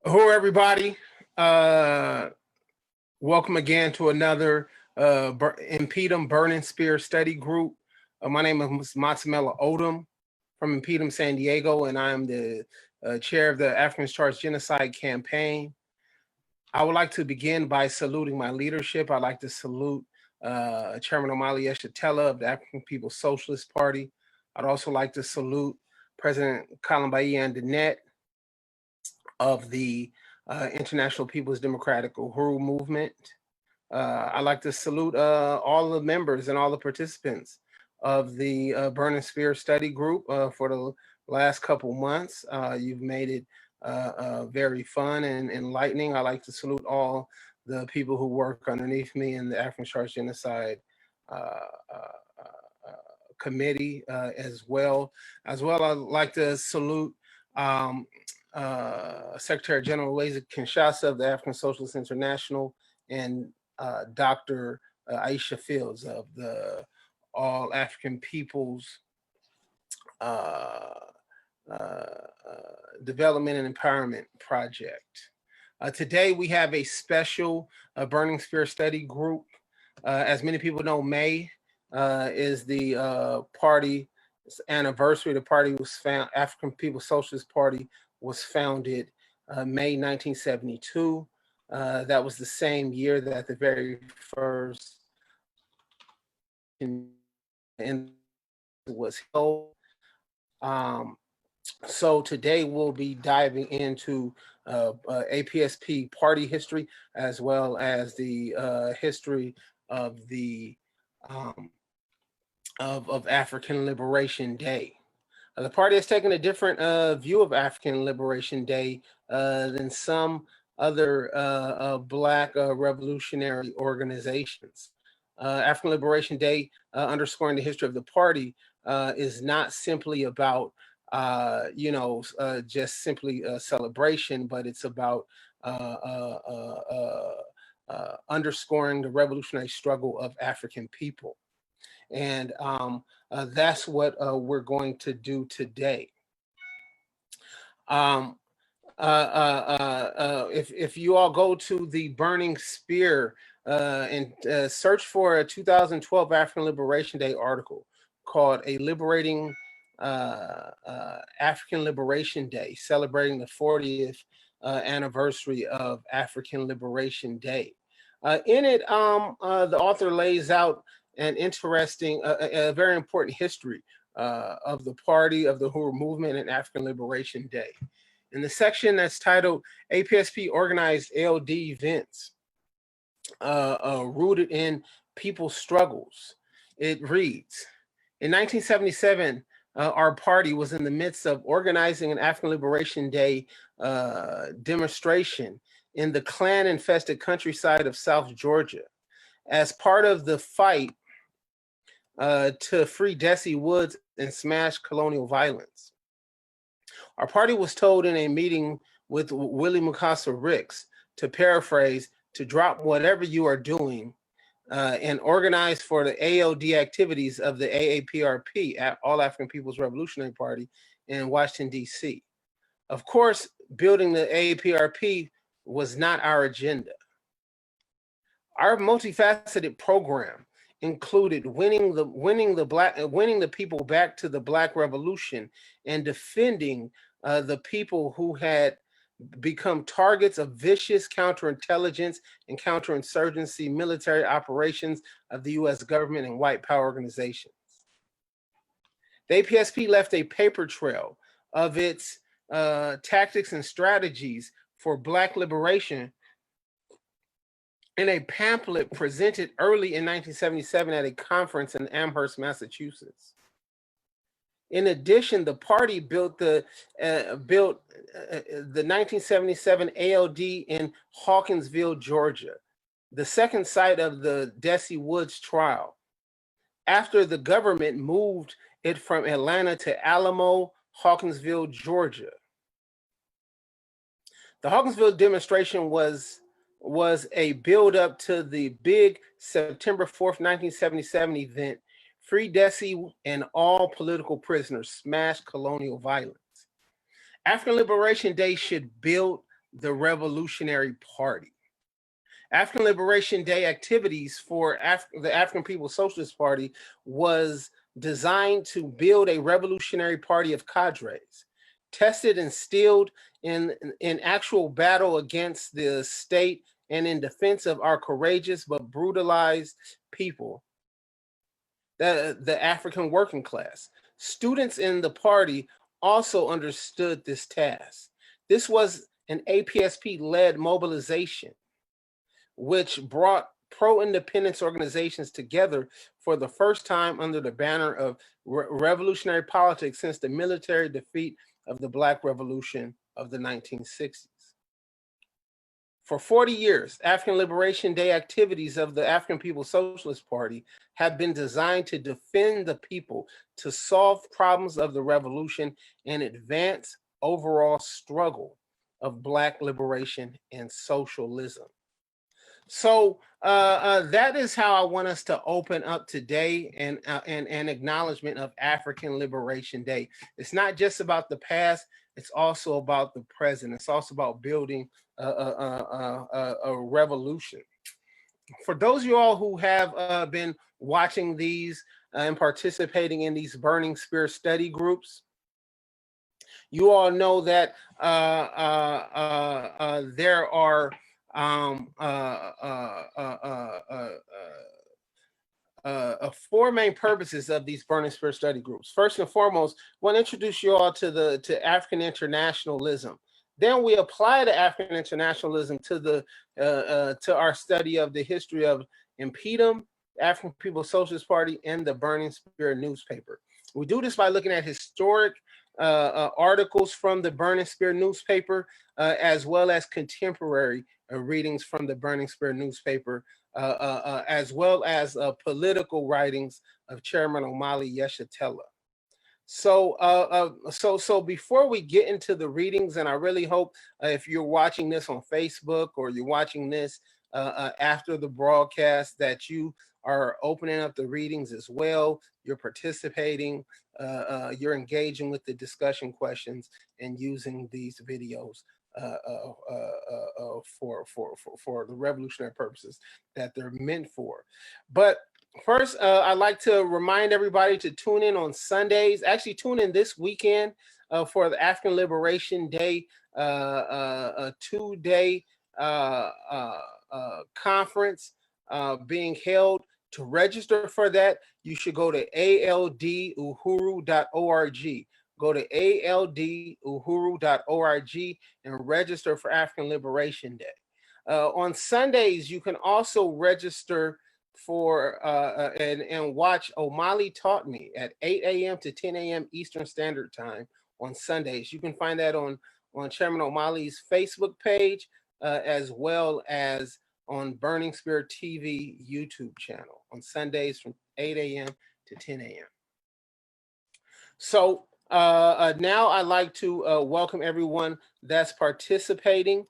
Hello, everybody. Uh, Welcome again to another InPDUM Burning Spear Study Group. My name is Matsamela Odom from InPDUM San Diego, and I am the chair of the Africans Charged Genocide Campaign. I would like to begin by saluting my leadership. I'd like to salute Chairman Omali Yeshitela of the African People's Socialist Party. I'd also like to salute President Kalambayi Andanet of the International People's Democratic Uhuru movement. I'd like to salute all the members and all the participants of the Burning Spear Study Group for the last couple months. You've made it very fun and enlightening. I'd like to salute all the people who work underneath me in the African Charged Genocide Committee as well. I'd like to salute Secretary General Ways Kinshasa of the African Socialist International, and Dr. Aisha Fields of the All African Peoples Development and Empowerment Project. Today we have a special Burning Spear Study Group. As many people know, May is the party's anniversary. The party was found, African People's Socialist Party was founded May 1972. That was the same year that the very first was held. So today we'll be diving into APSP party history, as well as the history of the of African Liberation Day. The party has taken a different view of African Liberation Day than some other Black revolutionary organizations. African Liberation Day, underscoring the history of the party, is not simply about, just simply a celebration, but it's about underscoring the revolutionary struggle of African people. And that's what we're going to do today. If you all go to the Burning Spear and search for a 2012 African Liberation Day article called "A Liberating African Liberation Day," celebrating the 40th anniversary of African Liberation Day. In it, the author lays out an interesting, a very important history of the party, of the Uhuru movement, and African Liberation Day. In the section that's titled APSP Organized ALD Events Rooted in People's Struggles, it reads, in 1977, our party was in the midst of organizing an African Liberation Day demonstration in the Klan-infested countryside of South Georgia. As part of the fight to free Desi Woods and smash colonial violence, our party was told in a meeting with Willie Mukasa Ricks, to paraphrase, to drop whatever you are doing and organize for the ALD activities of the AAPRP, All African People's Revolutionary Party, in Washington, D.C. Of course, building the AAPRP was not our agenda. Our multifaceted program included winning the people back to the Black Revolution and defending the people who had become targets of vicious counterintelligence and counterinsurgency military operations of the U.S. government and white power organizations. The APSP left a paper trail of its tactics and strategies for Black liberation in a pamphlet presented early in 1977 at a conference in Amherst, Massachusetts. In addition, the party built the 1977 ALD in Hawkinsville, Georgia, the second site of the Desi Woods trial, after the government moved it from Atlanta to Alamo, Hawkinsville, Georgia. The Hawkinsville demonstration was a build-up to the big September 4th, 1977 event, Free Desi and All Political Prisoners, Smash Colonial Violence. African Liberation Day should build the Revolutionary Party. African Liberation Day activities for the African People's Socialist Party was designed to build a revolutionary party of cadres, tested and steeled in actual battle against the state and in defense of our courageous but brutalized people, the African working class. Students in the party also understood this task. This was an APSP-led mobilization, which brought pro-independence organizations together for the first time under the banner of revolutionary politics since the military defeat of the Black Revolution of the 1960s. For 40 years, African Liberation Day activities of the African People's Socialist Party have been designed to defend the people, to solve problems of the revolution, and advance overall struggle of Black liberation and socialism. So that is how I want us to open up today, and an acknowledgement of African Liberation Day. It's not just about the past, it's also about the present. It's also about building a revolution. For those of you all who have been watching these and participating in these Burning Spear study groups, you all know that there are four main purposes of these Burning Spear study groups. First and foremost, I want to introduce you all to African internationalism. Then we apply the African internationalism to our study of the history of InPDUM, African People's Socialist Party, and the Burning Spear newspaper. We do this by looking at historic articles from the Burning Spear newspaper, as well as contemporary readings from the Burning Spear newspaper, as well as political writings of Chairman Omali Yeshitela. So before we get into the readings, and I really hope if you're watching this on Facebook or you're watching this after the broadcast, that you are opening up the readings as well. You're participating, you're engaging with the discussion questions, and using these videos for the revolutionary purposes that they're meant for. But first, I'd like to remind everybody to tune in on Sundays. Actually, tune in this weekend for the African Liberation Day two-day conference being held. To register for that, you should go to alduhuru.org. Go to alduhuru.org and register for African Liberation Day. On Sundays, you can also register for and watch Omali Taught Me at 8 a.m. to 10 a.m. Eastern Standard Time on Sundays. You can find that on Chairman Omali's Facebook page, as well as on Burning Spear TV YouTube channel on Sundays from 8 a.m. to 10 a.m. So now I'd like to welcome everyone that's participating.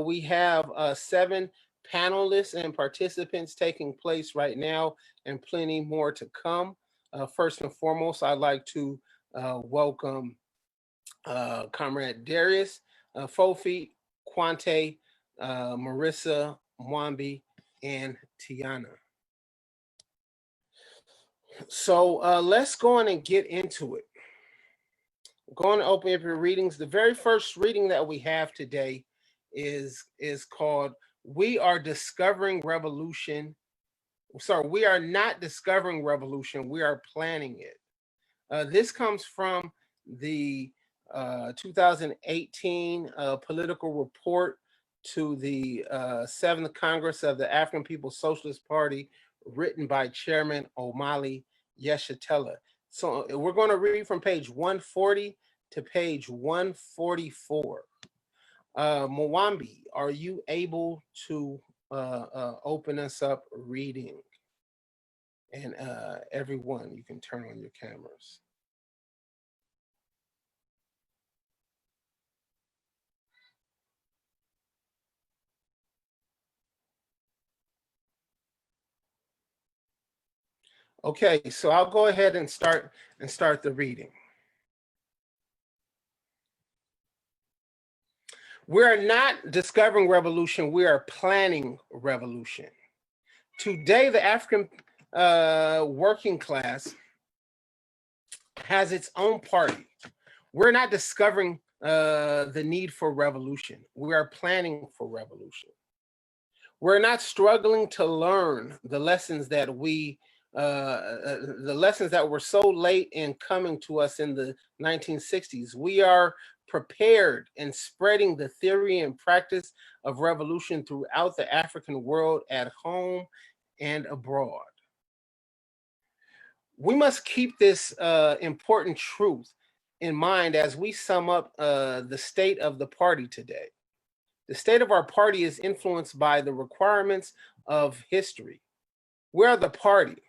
We have 7 panelists and participants taking place right now, and plenty more to come. First and foremost, I'd like to welcome Comrade Darius, Fofi, Quante, Marissa, Mwambi, and Tiana. So let's go on and get into it. I'm going to open up your readings. The very first reading that we have today is called "We Are Discovering Revolution." Sorry, we are not discovering revolution. We are planning it. This comes from the 2018 political report to the 7th Congress of the African People's Socialist Party, written by Chairman Omali Yeshitela. So we're going to read from page 140 to page 144. Mwambi, are you able to open us up reading? And everyone, you can turn on your cameras. Okay, so I'll go ahead and start the reading. We are not discovering revolution, we are planning revolution. Today, the African working class has its own party. We're not discovering the need for revolution. We are planning for revolution. We're not struggling to learn the lessons that the lessons that were so late in coming to us in the 1960s. We are prepared and spreading the theory and practice of revolution throughout the African world at home and abroad. We must keep this important truth in mind as we sum up the state of the party today. The state of our party is influenced by the requirements of history. We're the party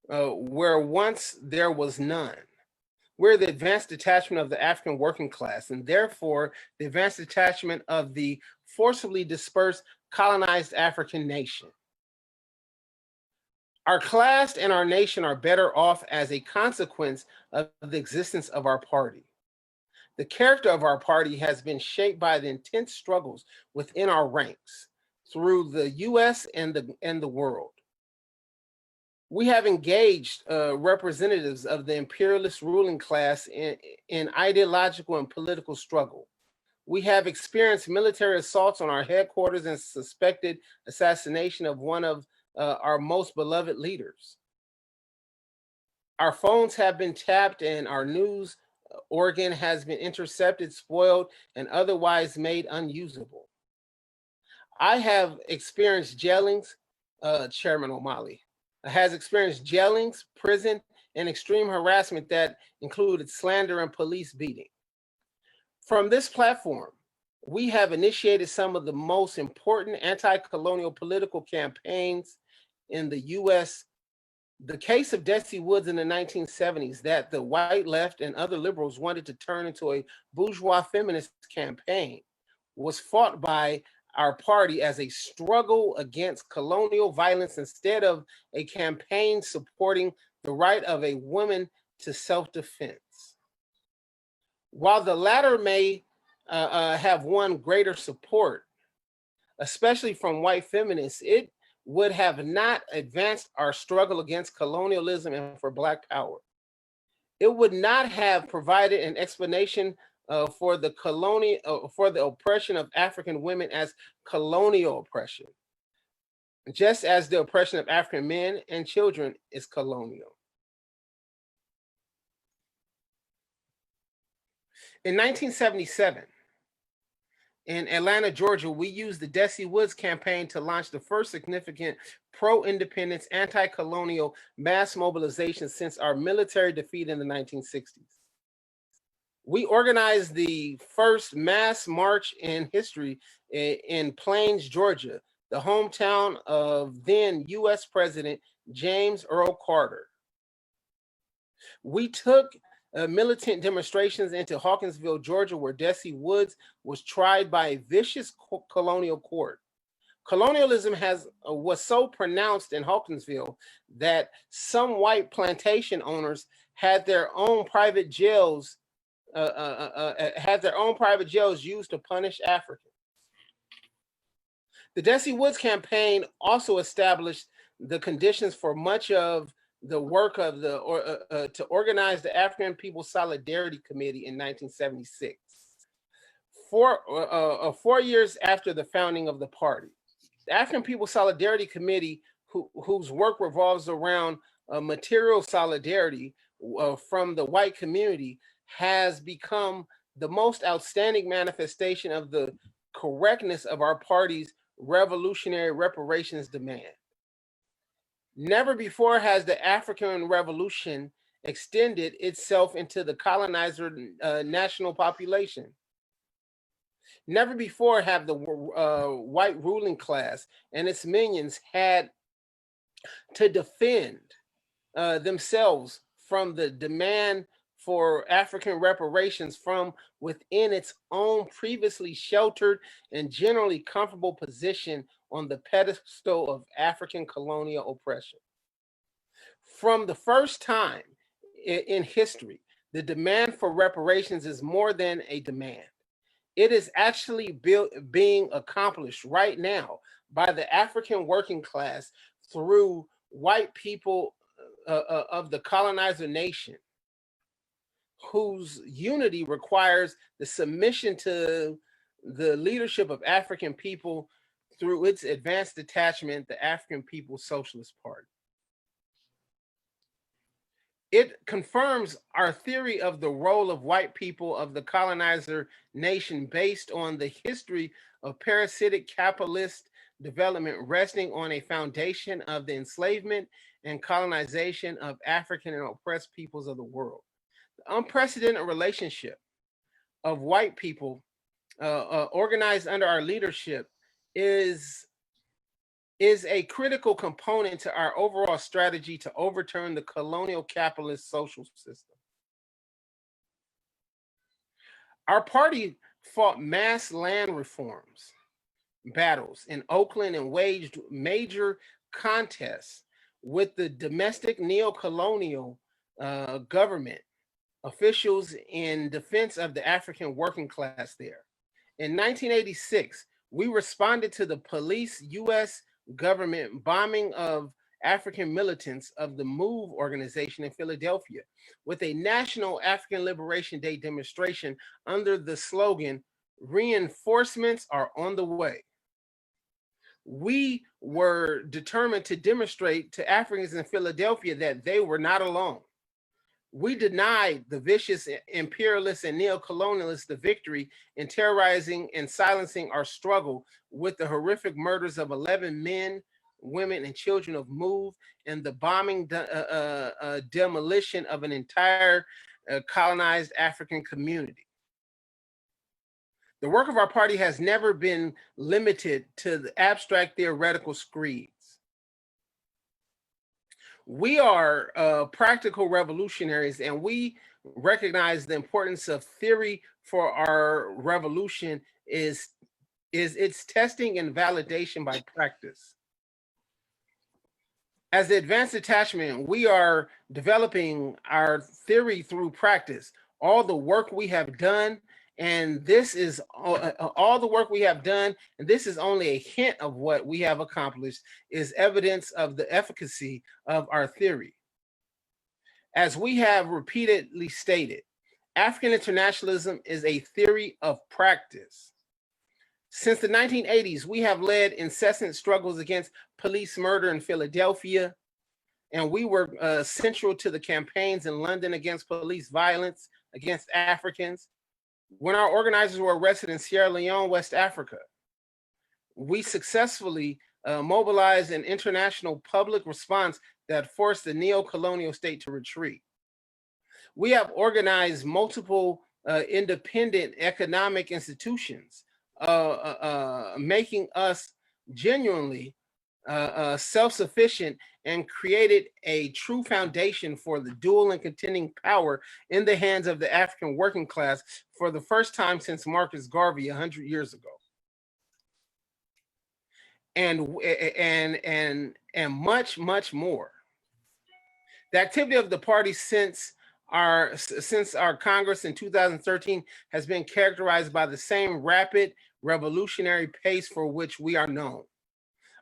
where once there was none. We're the advanced detachment of the African working class, and therefore the advanced detachment of the forcibly dispersed colonized African nation. Our class and our nation are better off as a consequence of the existence of our party. The character of our party has been shaped by the intense struggles within our ranks through the US and the world. We have engaged representatives of the imperialist ruling class in ideological and political struggle. We have experienced military assaults on our headquarters and suspected assassination of one of our most beloved leaders. Our phones have been tapped and our news organ has been intercepted, spoiled, and otherwise made unusable. I have experienced jailings, Chairman Omali has experienced jailings, prison, and extreme harassment that included slander and police beating. From this platform, we have initiated some of the most important anti-colonial political campaigns in the US. The case of Desi Woods in the 1970s that the white left and other liberals wanted to turn into a bourgeois feminist campaign was fought by our party as a struggle against colonial violence instead of a campaign supporting the right of a woman to self-defense. While the latter may have won greater support, especially from white feminists, it would have not advanced our struggle against colonialism and for Black power. It would not have provided an explanation for the oppression of African women as colonial oppression, just as the oppression of African men and children is colonial. In 1977, in Atlanta, Georgia, we used the Desi Woods campaign to launch the first significant pro-independence, anti-colonial mass mobilization since our military defeat in the 1960s. We organized the first mass march in history in Plains, Georgia, the hometown of then US President James Earl Carter. We took militant demonstrations into Hawkinsville, Georgia, where Desi Woods was tried by a vicious colonial court. Colonialism was so pronounced in Hawkinsville that some white plantation owners had their own private jails used to punish Africans. The Desi Woods campaign also established the conditions for much of the work of to organize the African People's Solidarity Committee in 1976, 4 years after the founding of the party. The African People's Solidarity Committee, whose work revolves around material solidarity from the white community, has become the most outstanding manifestation of the correctness of our party's revolutionary reparations demand. Never before has the African Revolution extended itself into the colonizer national population. Never before have the white ruling class and its minions had to defend themselves from the demand for African reparations from within its own previously sheltered and generally comfortable position on the pedestal of African colonial oppression. From the first time in history, the demand for reparations is more than a demand. It is actually being accomplished right now by the African working class through white people of the colonizer nation, whose unity requires the submission to the leadership of African people through its advanced detachment, the African People's Socialist Party. It confirms our theory of the role of white people of the colonizer nation based on the history of parasitic capitalist development resting on a foundation of the enslavement and colonization of African and oppressed peoples of the world. The unprecedented relationship of white people organized under our leadership is a critical component to our overall strategy to overturn the colonial capitalist social system. Our party fought mass land reforms battles in Oakland and waged major contests with the domestic neo-colonial government officials in defense of the African working class there. In 1986, we responded to the police U.S. government bombing of African militants of the MOVE organization in Philadelphia with a National African Liberation Day demonstration under the slogan, "Reinforcements are on the way." We were determined to demonstrate to Africans in Philadelphia that they were not alone. We denied the vicious imperialists and neo-colonialists the victory in terrorizing and silencing our struggle with the horrific murders of 11 men, women, and children of MOVE and the bombing demolition of an entire colonized African community. The work of our party has never been limited to the abstract theoretical screeds. We are practical revolutionaries, and we recognize the importance of theory for our revolution is its testing and validation by practice. As the advanced attachment, we are developing our theory through practice. All the work we have done, and this is all the work we have done, and this is only a hint of what we have accomplished, is evidence of the efficacy of our theory. As we have repeatedly stated, African internationalism is a theory of practice. Since the 1980s, we have led incessant struggles against police murder in Philadelphia, and we were central to the campaigns in London against police violence against Africans. When our organizers were arrested in Sierra Leone, West Africa, we successfully mobilized an international public response that forced the neo-colonial state to retreat. We have organized multiple independent economic institutions, making us genuinely self-sufficient, and created a true foundation for the dual and contending power in the hands of the African working class for the first time since Marcus Garvey 100 years ago. And much, much more. The activity of the party since our Congress in 2013 has been characterized by the same rapid revolutionary pace for which we are known.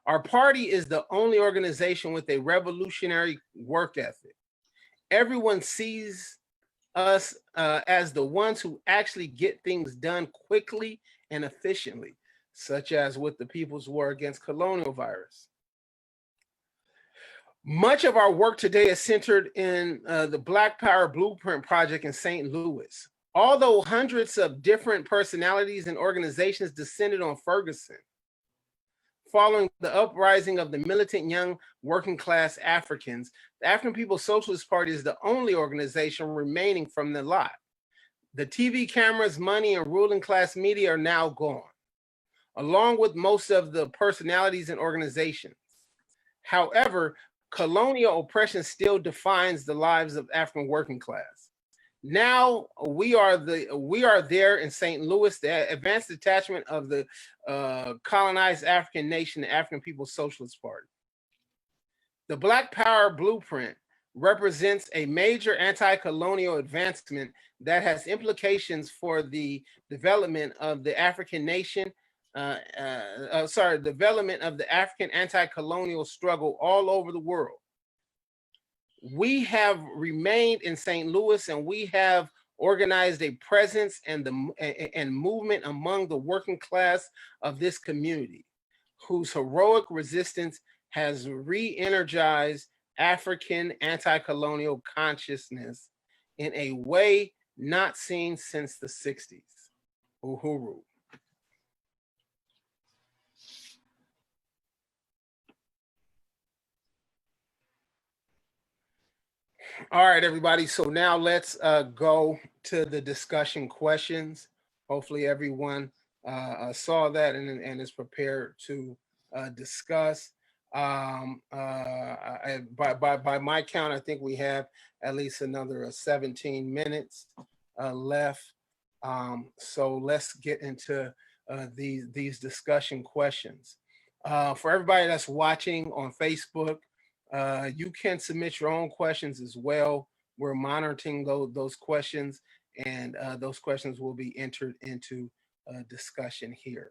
Our party is the only organization with a revolutionary work ethic. Everyone sees us as the ones who actually get things done quickly and efficiently, such as with the People's War Against Colonial Virus. Much of our work today is centered in the Black Power Blueprint Project in St. Louis. Although hundreds of different personalities and organizations descended on Ferguson, following the uprising of the militant young working class Africans, the African People's Socialist Party is the only organization remaining from the lot. The TV cameras, money, and ruling class media are now gone, along with most of the personalities and organizations. However, colonial oppression still defines the lives of African working class. Now we are there in St. Louis, the advanced detachment of the colonized African nation, the African People's Socialist Party. The Black Power Blueprint represents a major anti-colonial advancement that has implications for the development of the African nation, development of the African anti-colonial struggle all over the world. We have remained in St. Louis, and we have organized a presence and movement among the working class of this community, whose heroic resistance has re-energized African anti-colonial consciousness in a way not seen since the 60s. Uhuru. All right, everybody. So now let's go to the discussion questions. Hopefully everyone saw that and is prepared to discuss. By my count, I think we have at least another 17 minutes left. So let's get into these discussion questions. For everybody that's watching on Facebook, you can submit your own questions as well. We're monitoring those questions, and those questions will be entered into discussion here.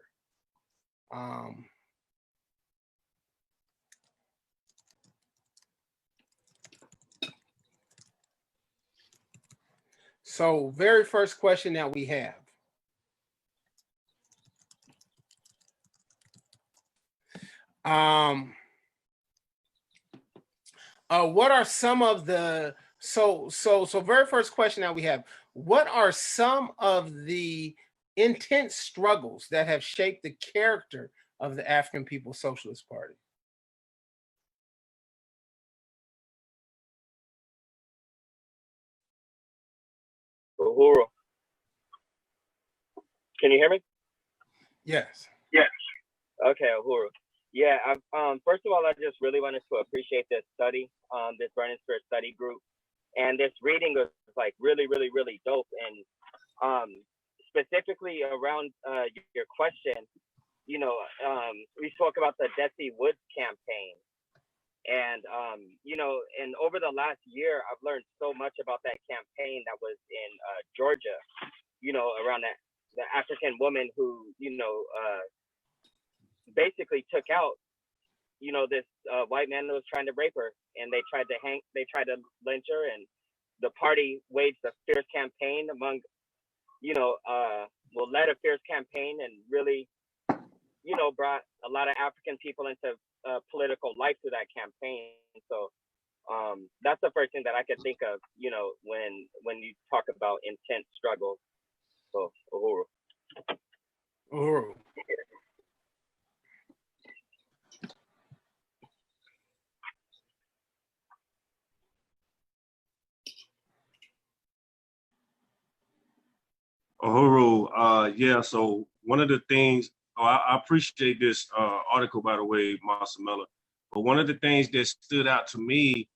So very first question that we have. What are some of the very first question that we have, what are some of the intense struggles that have shaped the character of the African People's Socialist Party? Uhuru. Can you hear me? Yes. Yes. Okay, Uhuru. Yeah, first of all, I just really wanted to appreciate this study, this Burning Spirit study group. And this reading was like really, really, really dope. And specifically around your question, you know, we spoke about the Desi Woods campaign. And, you know, and over the last year, I've learned so much about that campaign that was in Georgia, you know, around that, the African woman who, you know, basically took out, you know, this white man that was trying to rape her, and they tried to lynch her, and the party waged a fierce campaign among, you know, led a fierce campaign and really, you know, brought a lot of African people into political life through that campaign. So that's the first thing that I could think of, you know, when you talk about intense struggles. So Uhuru. Uhuru. Uhuru, yeah, so one of the things, I appreciate this article, by the way, Marcella, but one of the things that stood out to me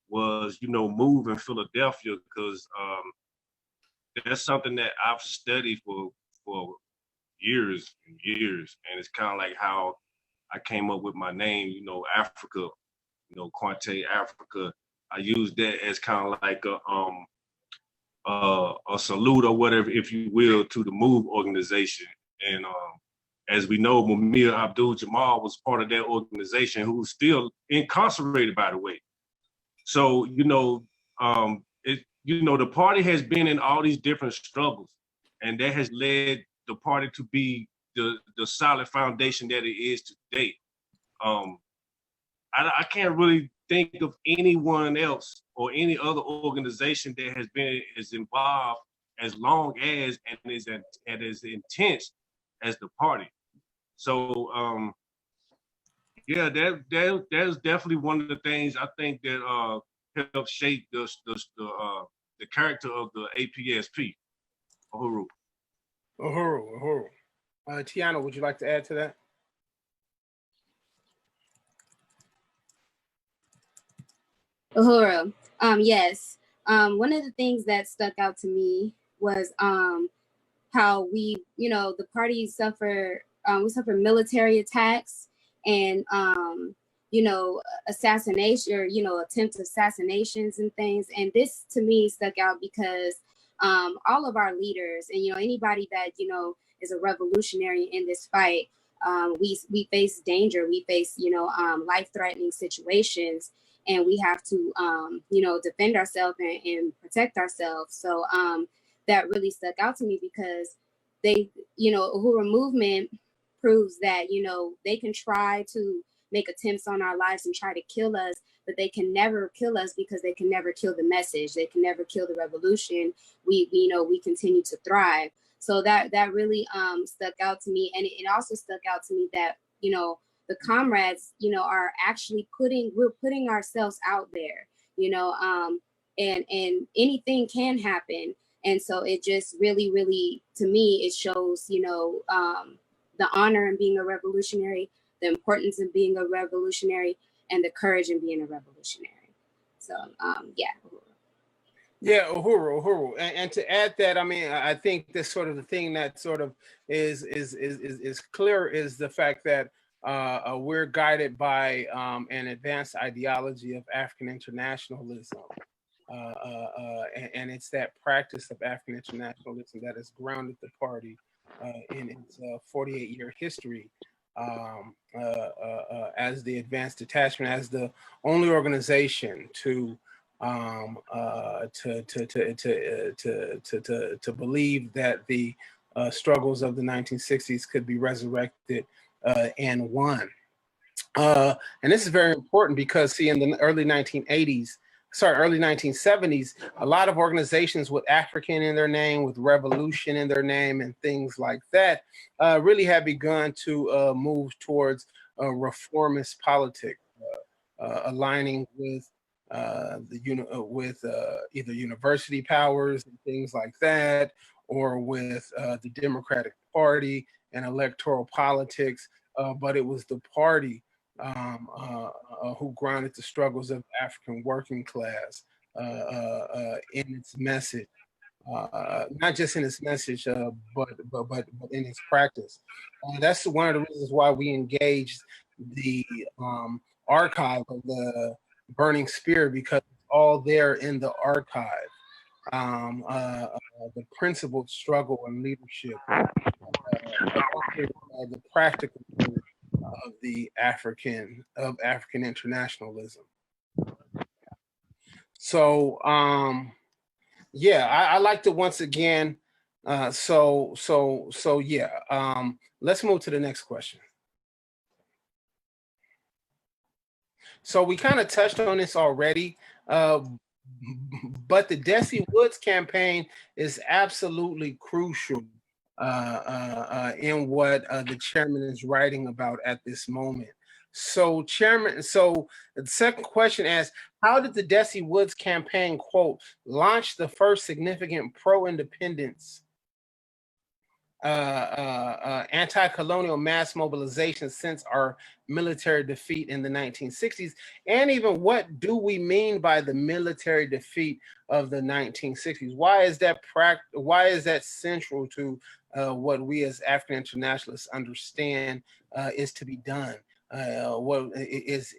was, you know, MOVE in Philadelphia, because that's something that I've studied for years and years, and it's kind of like how I came up with my name, you know, Africa, you know, Quante Africa. I use that as kind of like a salute or whatever, if you will, to the MOVE organization. And as we know, Mumia Abdul-Jamal was part of that organization, who's still incarcerated, by the way. So, you know, the party has been in all these different struggles, and that has led the party to be the solid foundation that it is today. I can't really think of anyone else or any other organization that has been as involved as long as and is as intense as the party. So yeah, that's definitely one of the things I think that helped shape the character of the APSP. Uhuru. Uhuru. Tiana, would you like to add to that? Uhuru. Yes. One of the things that stuck out to me was how we, you know, the party we suffer military attacks, and assassination or, attempt assassinations and things. And this to me stuck out because all of our leaders and, anybody that, is a revolutionary in this fight, we face danger, we face, life-threatening situations, and we have to, defend ourselves and protect ourselves. So that really stuck out to me because they, Uhuru movement proves that, they can try to make attempts on our lives and try to kill us, but they can never kill us because they can never kill the message. They can never kill the revolution. We continue to thrive. So that really stuck out to me. And it also stuck out to me that, the comrades, are actually we're putting ourselves out there, and anything can happen. And so it just really, really, to me, it shows, the honor in being a revolutionary, the importance of being a revolutionary, and the courage in being a revolutionary. So, yeah. Yeah, Uhuru. And to add that, I mean, I think this sort of the thing that sort of is clear is the fact that we're guided by an advanced ideology of African internationalism. And it's that practice of African internationalism that has grounded the party in its 48-year history as the advanced detachment, as the only organization to believe that the struggles of the 1960s could be resurrected and won. And this is very important because, see, in the early 1970s, a lot of organizations with African in their name, with revolution in their name, and things like that, really have begun to move towards reformist politics, aligning with either university powers and things like that, or with the Democratic Party and electoral politics. But it was the party who grounded the struggles of the African working class in its message, not just in its message, but in its practice. That's one of the reasons why we engaged the archive of the Burning Spear, because it's all there in the archive. The principled struggle and leadership, the practical of the African internationalism. So yeah, I like to once again. So yeah. Let's move to the next question. So we kind of touched on this already, but the Desi Woods campaign is absolutely crucial in what the chairman is writing about at this moment. So the second question asks, how did the Desi Woods campaign, quote, launch the first significant pro-independence anti-colonial mass mobilization since our military defeat in the 1960s? And even what do we mean by the military defeat of the 1960s? Why is that central to what we as African internationalists understand is to be done? What is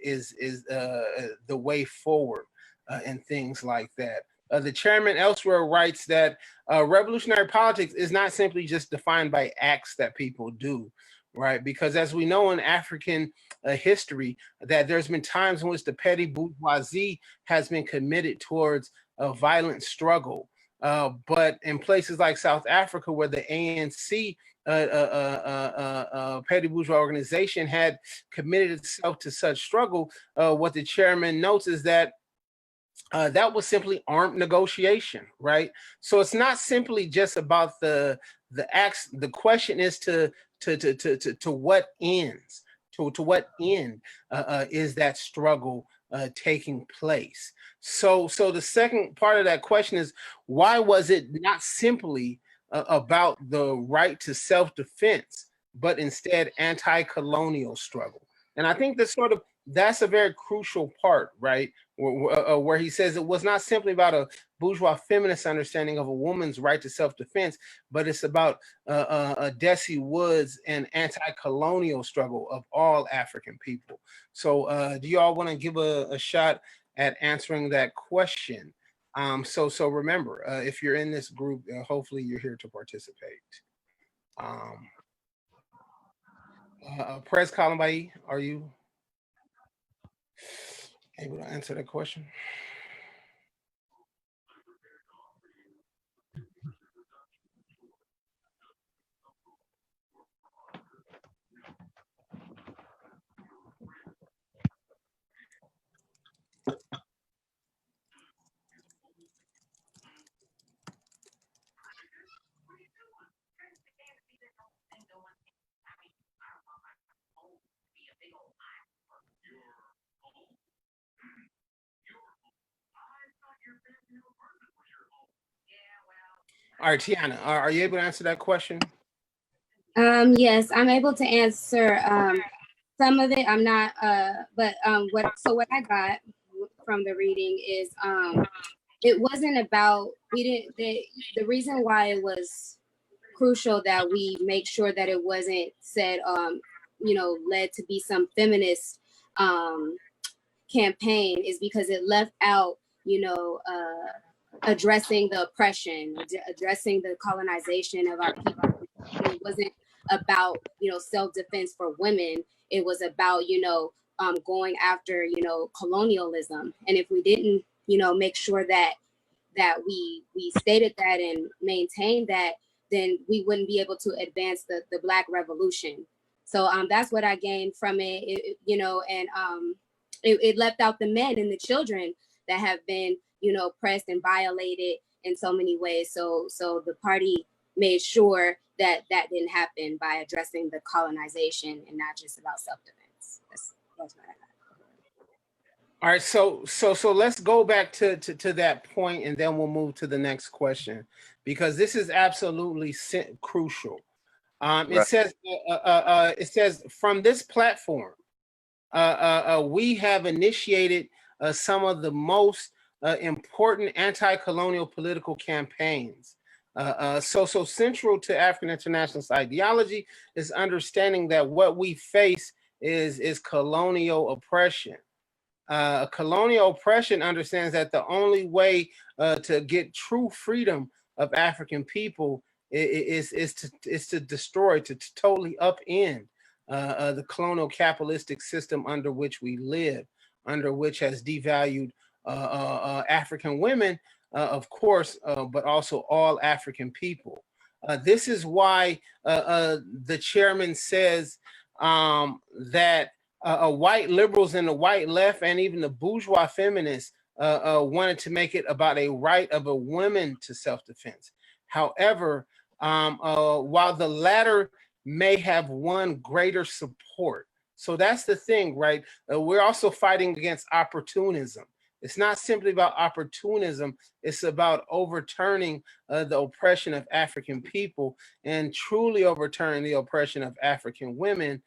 the way forward and things like that? The chairman elsewhere writes that revolutionary politics is not simply just defined by acts that people do, right? Because as we know in African history, that there's been times in which the petty bourgeoisie has been committed towards a violent struggle. But in places like South Africa, where the ANC petty bourgeois organization had committed itself to such struggle, what the chairman notes is that that was simply armed negotiation, right? So it's not simply just about the acts. The question is to what ends, to what end is that struggle taking place? So the second part of that question is, why was it not simply about the right to self-defense, but instead anti-colonial struggle? And I think that sort of that's a very crucial part, right? Where he says it was not simply about a bourgeois feminist understanding of a woman's right to self-defense, but it's about Desi Woods and anti-colonial struggle of all African people. So do you all want to give a shot at answering that question? So remember, if you're in this group, hopefully you're here to participate. Prez Kalambai, are you able to answer that question? All right, Tiana, are you able to answer that question? Yes, I'm able to answer some of it. I'm not, but what I got from the reading is it wasn't about, the reason why it was crucial that we make sure that it wasn't said, led to be some feminist campaign is because it left out, addressing the oppression, addressing the colonization of our people. It wasn't about, self-defense for women. It was about, going after, colonialism. And if we didn't, make sure that we stated that and maintained that, then we wouldn't be able to advance the Black Revolution. So that's what I gained from it, and it left out the men and the children that have been, oppressed and violated in so many ways. So the party made sure that didn't happen by addressing the colonization and not just about self-defense. That's what I got. All right, so let's go back to that point, and then we'll move to the next question, because this is absolutely crucial. It says from this platform, we have initiated some of the most important anti-colonial political campaigns. So central to African internationalist ideology is understanding that what we face is colonial oppression. Colonial oppression understands that the only way to get true freedom of African people is to destroy, to totally upend the colonial capitalistic system under which we live, under which has devalued African women, of course, but also all African people. This is why the chairman says that white liberals and the white left and even the bourgeois feminists wanted to make it about a right of a woman to self-defense. However, while the latter may have won greater support. So that's the thing, right? We're also fighting against opportunism. It's not simply about opportunism. It's about overturning the oppression of African people and truly overturning the oppression of African women.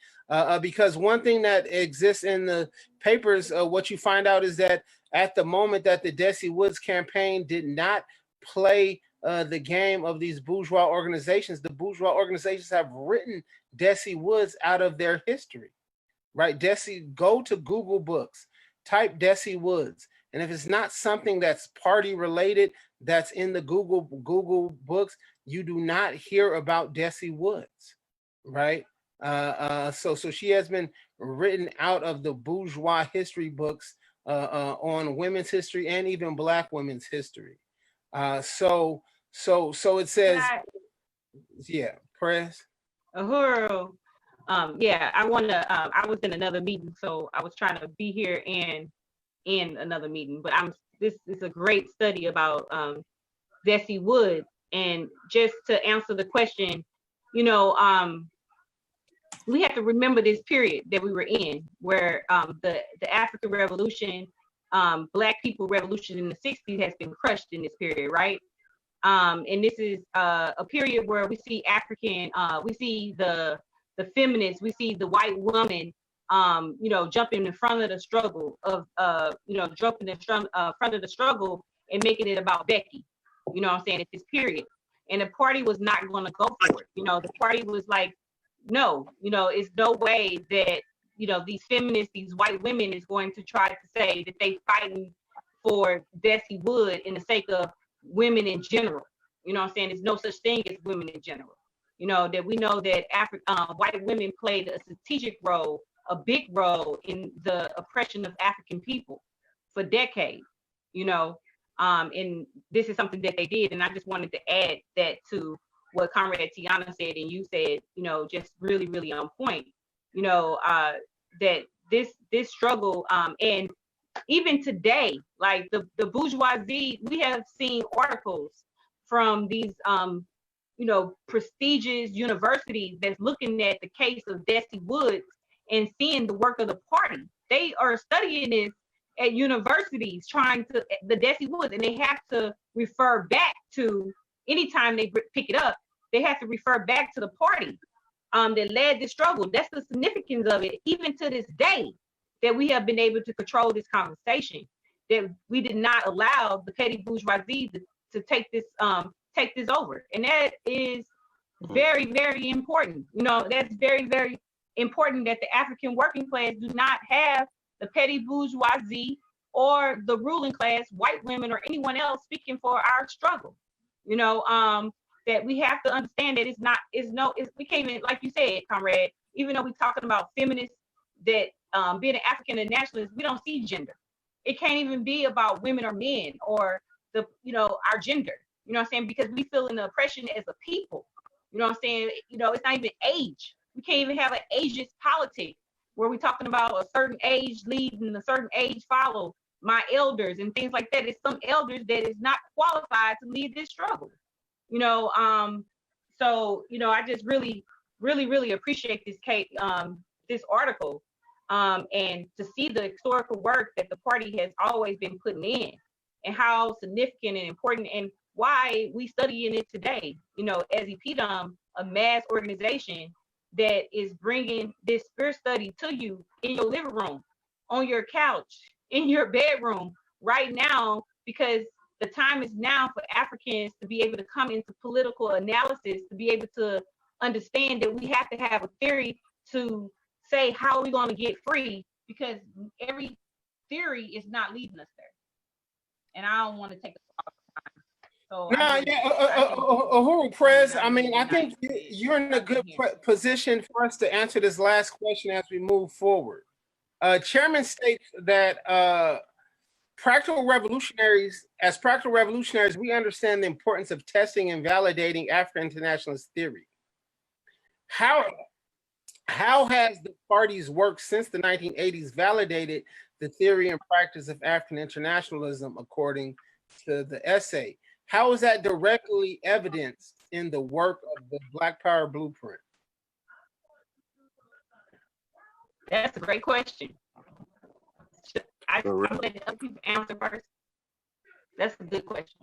Because one thing that exists in the papers, what you find out is that at the moment that the Desi Woods campaign did not play the game of these bourgeois organizations, the bourgeois organizations have written Desi Woods out of their history, right? Go to Google Books, type Desi Woods. And if it's not something that's party related, that's in the Google Books, you do not hear about Desi Woods, right? So she has been written out of the bourgeois history books on women's history and even Black women's history. So it says, yeah, press. Uhuru, yeah, I was in another meeting, so I was trying to be here and in another meeting, but this is a great study about Desi Wood. And just to answer the question, we have to remember this period that we were in, where the African Revolution, Black people revolution in the 60s has been crushed in this period, right? And this is a period where we see we see the feminists, we see the white woman jumping in front of the struggle jumping in front of the struggle and making it about Becky, you know what I'm saying, at this period. And the party was not going to go for it. The party was like, no, it's no way that, these feminists, these white women is going to try to say that they fighting for Bessie Wood in the sake of women in general. You know what I'm saying? There's no such thing as women in general. That we know that white women played a strategic role, a big role in the oppression of African people for decades, and this is something that they did. And I just wanted to add that to what Comrade Tiana said and you said, just really, really on point, that this struggle, and even today, like the bourgeoisie, we have seen articles from these, prestigious universities that's looking at the case of Bessie Woods and seeing the work of the party. They are studying this at universities, the Bessie Woods, and they have to refer back to, anytime they pick it up, they have to refer back to the party that led the struggle. That's the significance of it, even to this day, that we have been able to control this conversation, that we did not allow the petty bourgeoisie to take this over. And that is very, very important. That's very, very important, that the African working class do not have the petty bourgeoisie or the ruling class, white women or anyone else speaking for our struggle. That we have to understand that we can't even, like you said, Comrade, even though we're talking about feminists, that being an African and nationalist, we don't see gender. It can't even be about women or men or our gender. You know what I'm saying? Because we feel in the oppression as a people. You know what I'm saying? It's not even age. We can't even have an ageist politic where we're talking about a certain age lead and a certain age follow my elders and things like that. It's some elders that is not qualified to lead this struggle. So I just really, really, really appreciate this article, and to see the historical work that the party has always been putting in, and how significant and important, and why we study in it today. As InPDUM, a mass organization that is bringing this spirit study to you in your living room, on your couch, in your bedroom right now, because the time is now for Africans to be able to come into political analysis, to be able to understand that we have to have a theory to say, how are we going to get free? Because every theory is not leading us there. And I don't want to take So Uhuru, Prez, I mean, I think you're in a good position for us to answer this last question as we move forward. Chairman states that practical revolutionaries, we understand the importance of testing and validating African internationalist theory. How has the party's work since the 1980s validated the theory and practice of African internationalism, according to the essay? How is that directly evidenced in the work of the Black Power Blueprint? That's a great question. I'm letting other people answer first. That's a good question.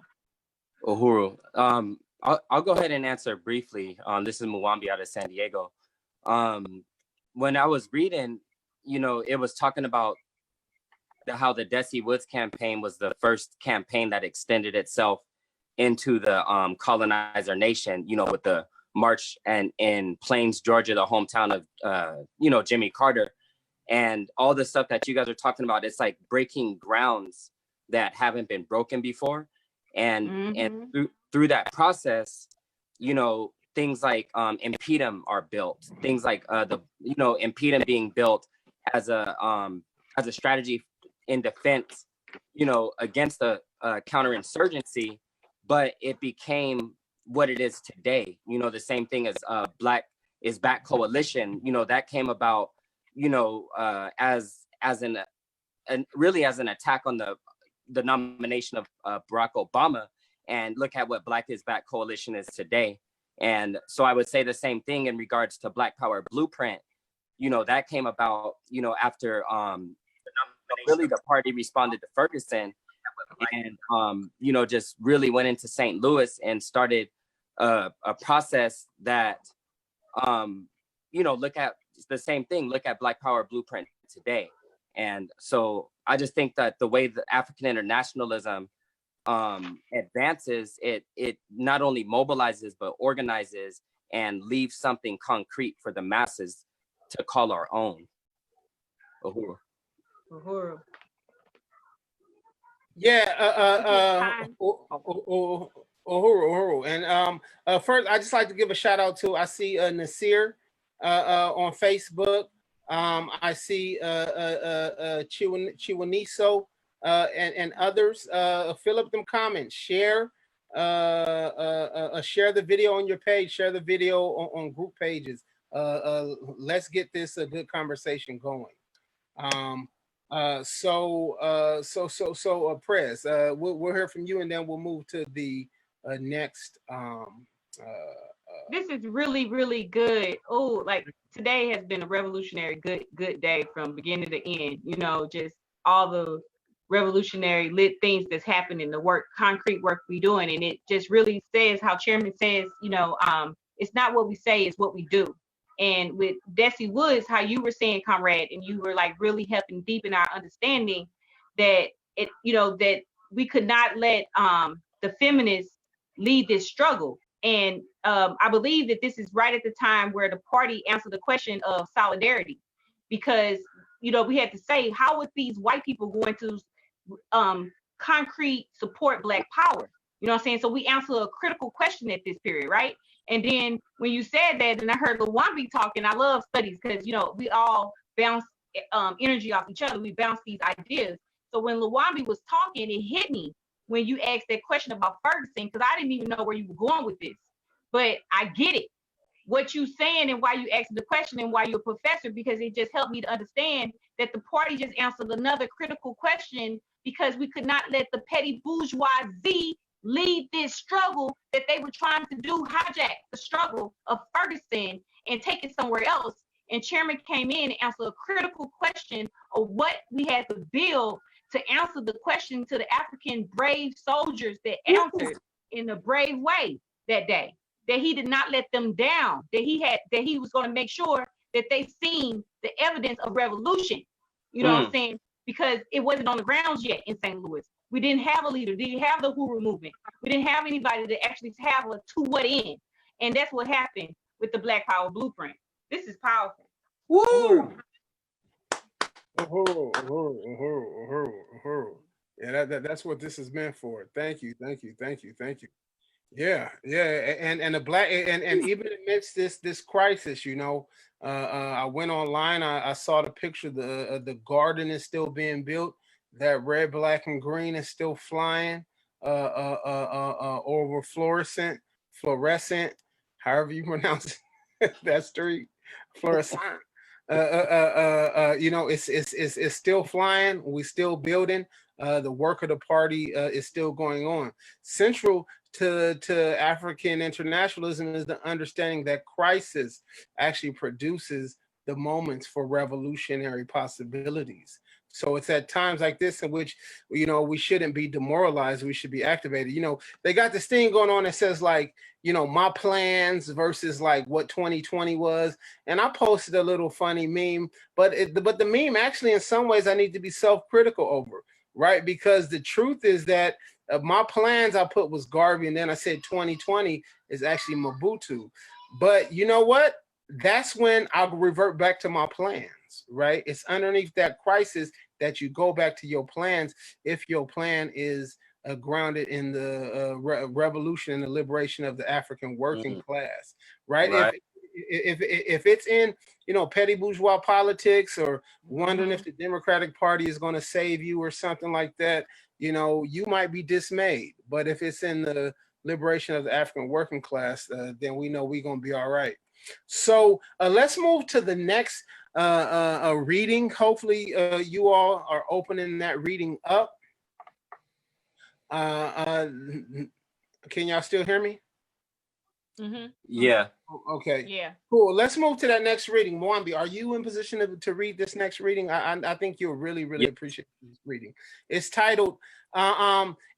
Uhuru, I'll go ahead and answer briefly. This is Muwambi out of San Diego. When I was reading, it was talking about how the Bessie Woods campaign was the first campaign that extended itself into the colonizer nation, with the march and in Plains, Georgia, the hometown of, Jimmy Carter, and all the stuff that you guys are talking about. It's like breaking grounds that haven't been broken before. And through that process, things like InPDUM are built, things like InPDUM being built as a strategy in defense, against the counterinsurgency. But it became what it is today. The same thing as Black is Back coalition. That came about, as an attack on the nomination of Barack Obama. And look at what Black is Back coalition is today. And so I would say the same thing in regards to Black Power Blueprint. That came about, after really the party responded to Ferguson. And just really went into St. Louis and started a process that look at it's the same thing. Look at Black Power Blueprint today. And so I just think that the way that African internationalism advances, it not only mobilizes but organizes and leaves something concrete for the masses to call our own. Uhuru. Uhuru. Yeah, Uhuru. And first, I just like to give a shout out to, I see Nasir on Facebook. I see Chiwaniso and others. Fill up them comments, share the video on your page, share the video on group pages. Let's get this a good conversation going. Prez, we'll hear from you, and then we'll move to the next. This is really, really good. Oh, like today has been a revolutionary good day from beginning to end. You know, just all the revolutionary lit things that's happening, the work, concrete work we doing, and it just really says how Chairman says, you know, it's not what we say, it's what we do. And with Desi Woods, how you were saying, comrade, and you were like really helping deepen our understanding that it, you know, that we could not let the feminists lead this struggle. And I believe that this is right at the time where the party answered the question of solidarity, because, you know, we had to say, how are these white people going to concrete support Black power? You know what I'm saying? So we answer a critical question at this period, right? And then when you said that, and I heard Luwambi talking, I love studies because, you know, we all bounce energy off each other. We bounce these ideas. So when Luwambi was talking, it hit me when you asked that question about Ferguson, because I didn't even know where you were going with this. But I get it, what you saying and why you asked the question and why you're a professor, because it just helped me to understand that the party just answered another critical question, because we could not let the petty bourgeoisie lead this struggle that they were trying to do, hijack the struggle of Ferguson and take it somewhere else. And Chairman came in and answered a critical question of what we had to build to answer the question to the African brave soldiers that answered in a brave way that day, that he did not let them down, that he was going to make sure that they seen the evidence of revolution. You know what I'm saying? Because it wasn't on the grounds yet in St. Louis. We didn't have a leader. We didn't have the Uhuru movement. We didn't have anybody to actually have a to what end. And that's what happened with the Black Power Blueprint. This is powerful. Woo! Yeah, that's what this is meant for. Thank you. Yeah, and the Black and even amidst this crisis, you know, I went online. I saw the picture. The garden is still being built. That red, black, and green is still flying over fluorescent, however you pronounce that street, fluorescent. You know, it's still flying. We still building. The work of the party is still going on. Central to African internationalism is the understanding that crisis actually produces the moments for revolutionary possibilities. So it's at times like this in which, you know, we shouldn't be demoralized. We should be activated. You know, they got this thing going on that says like, you know, my plans versus like what 2020 was. And I posted a little funny meme, but the meme actually in some ways I need to be self-critical over, right? Because the truth is that my plans I put was Garvey, and then I said 2020 is actually Mobutu. But you know what? That's when I'll revert back to my plans, right? It's underneath that crisis that you go back to your plans if your plan is grounded in the revolution and the liberation of the African working class, right? If it's in, you know, petty bourgeois politics or wondering if the Democratic Party is going to save you or something like that, you know, you might be dismayed. But if it's in the liberation of the African working class, then we know we're going to be all right. So let's move to the next reading. Hopefully you all are opening that reading up. Can y'all still hear me? Yeah. Okay. Yeah. Cool. Let's move to that next reading. Mwambi, are you in position to read this next reading? I think you'll really appreciate this reading. It's titled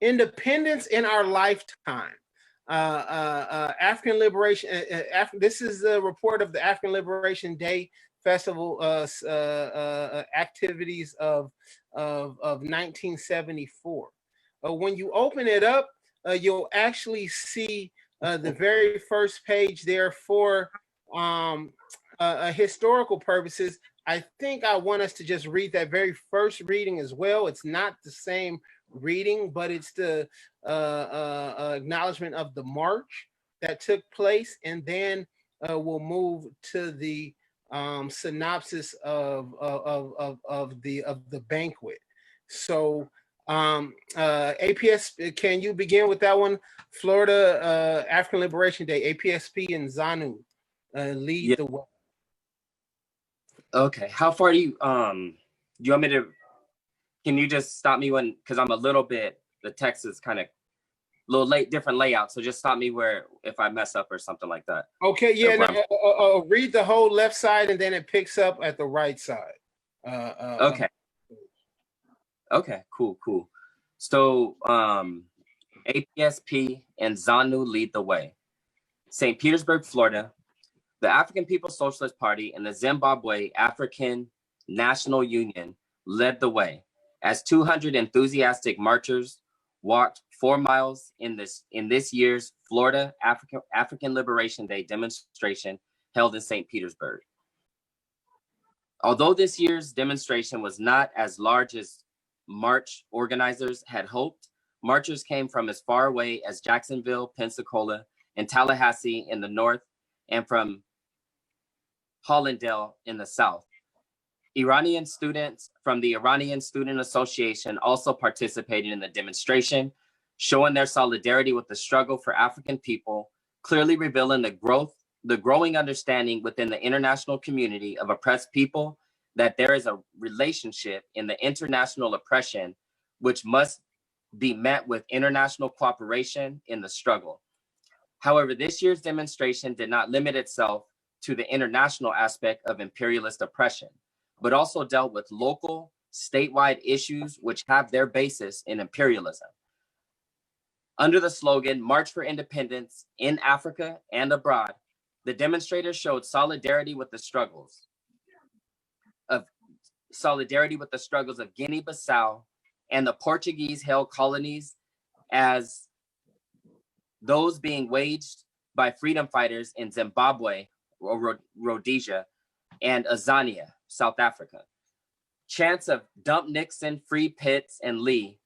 Independence in Our Lifetime. African Liberation. This is a report of the African Liberation Day festival activities of 1974. When you open it up, you'll actually see the very first page there for historical purposes. I think I want us to just read that very first reading as well. It's not the same reading, but it's the acknowledgement of the march that took place, and then we'll move to the synopsis of the banquet. So APS, can you begin with that one? Florida African Liberation Day, APSP and ZANU lead the way. Okay, how far do you want me to, can you just stop me when, because I'm a little bit, the text is kind of a little different layout, so just stop me where if I mess up or something like that. Okay, yeah, read the whole left side and then it picks up at the right side. Okay. Okay, cool. So APSP and ZANU lead the way. St. Petersburg, Florida, the African People's Socialist Party and the Zimbabwe African National Union led the way as 200 enthusiastic marchers walked 4 miles in this year's Florida African Liberation Day demonstration held in St. Petersburg. Although this year's demonstration was not as large as march organizers had hoped, marchers came from as far away as Jacksonville, Pensacola, and Tallahassee in the north, and from Hollandale in the south. Iranian students from the Iranian Student Association also participated in the demonstration, showing their solidarity with the struggle for African people, clearly revealing the growing understanding within the international community of oppressed people that there is a relationship in the international oppression which must be met with international cooperation in the struggle. However, this year's demonstration did not limit itself to the international aspect of imperialist oppression, but also dealt with local, statewide issues which have their basis in imperialism. Under the slogan, March for Independence in Africa and Abroad, the demonstrators showed solidarity with the struggles of Guinea-Bissau and the Portuguese-held colonies as those being waged by freedom fighters in Zimbabwe, or Rhodesia, and Azania, South Africa. Chants of Dump Nixon, Free Pitts, and Lee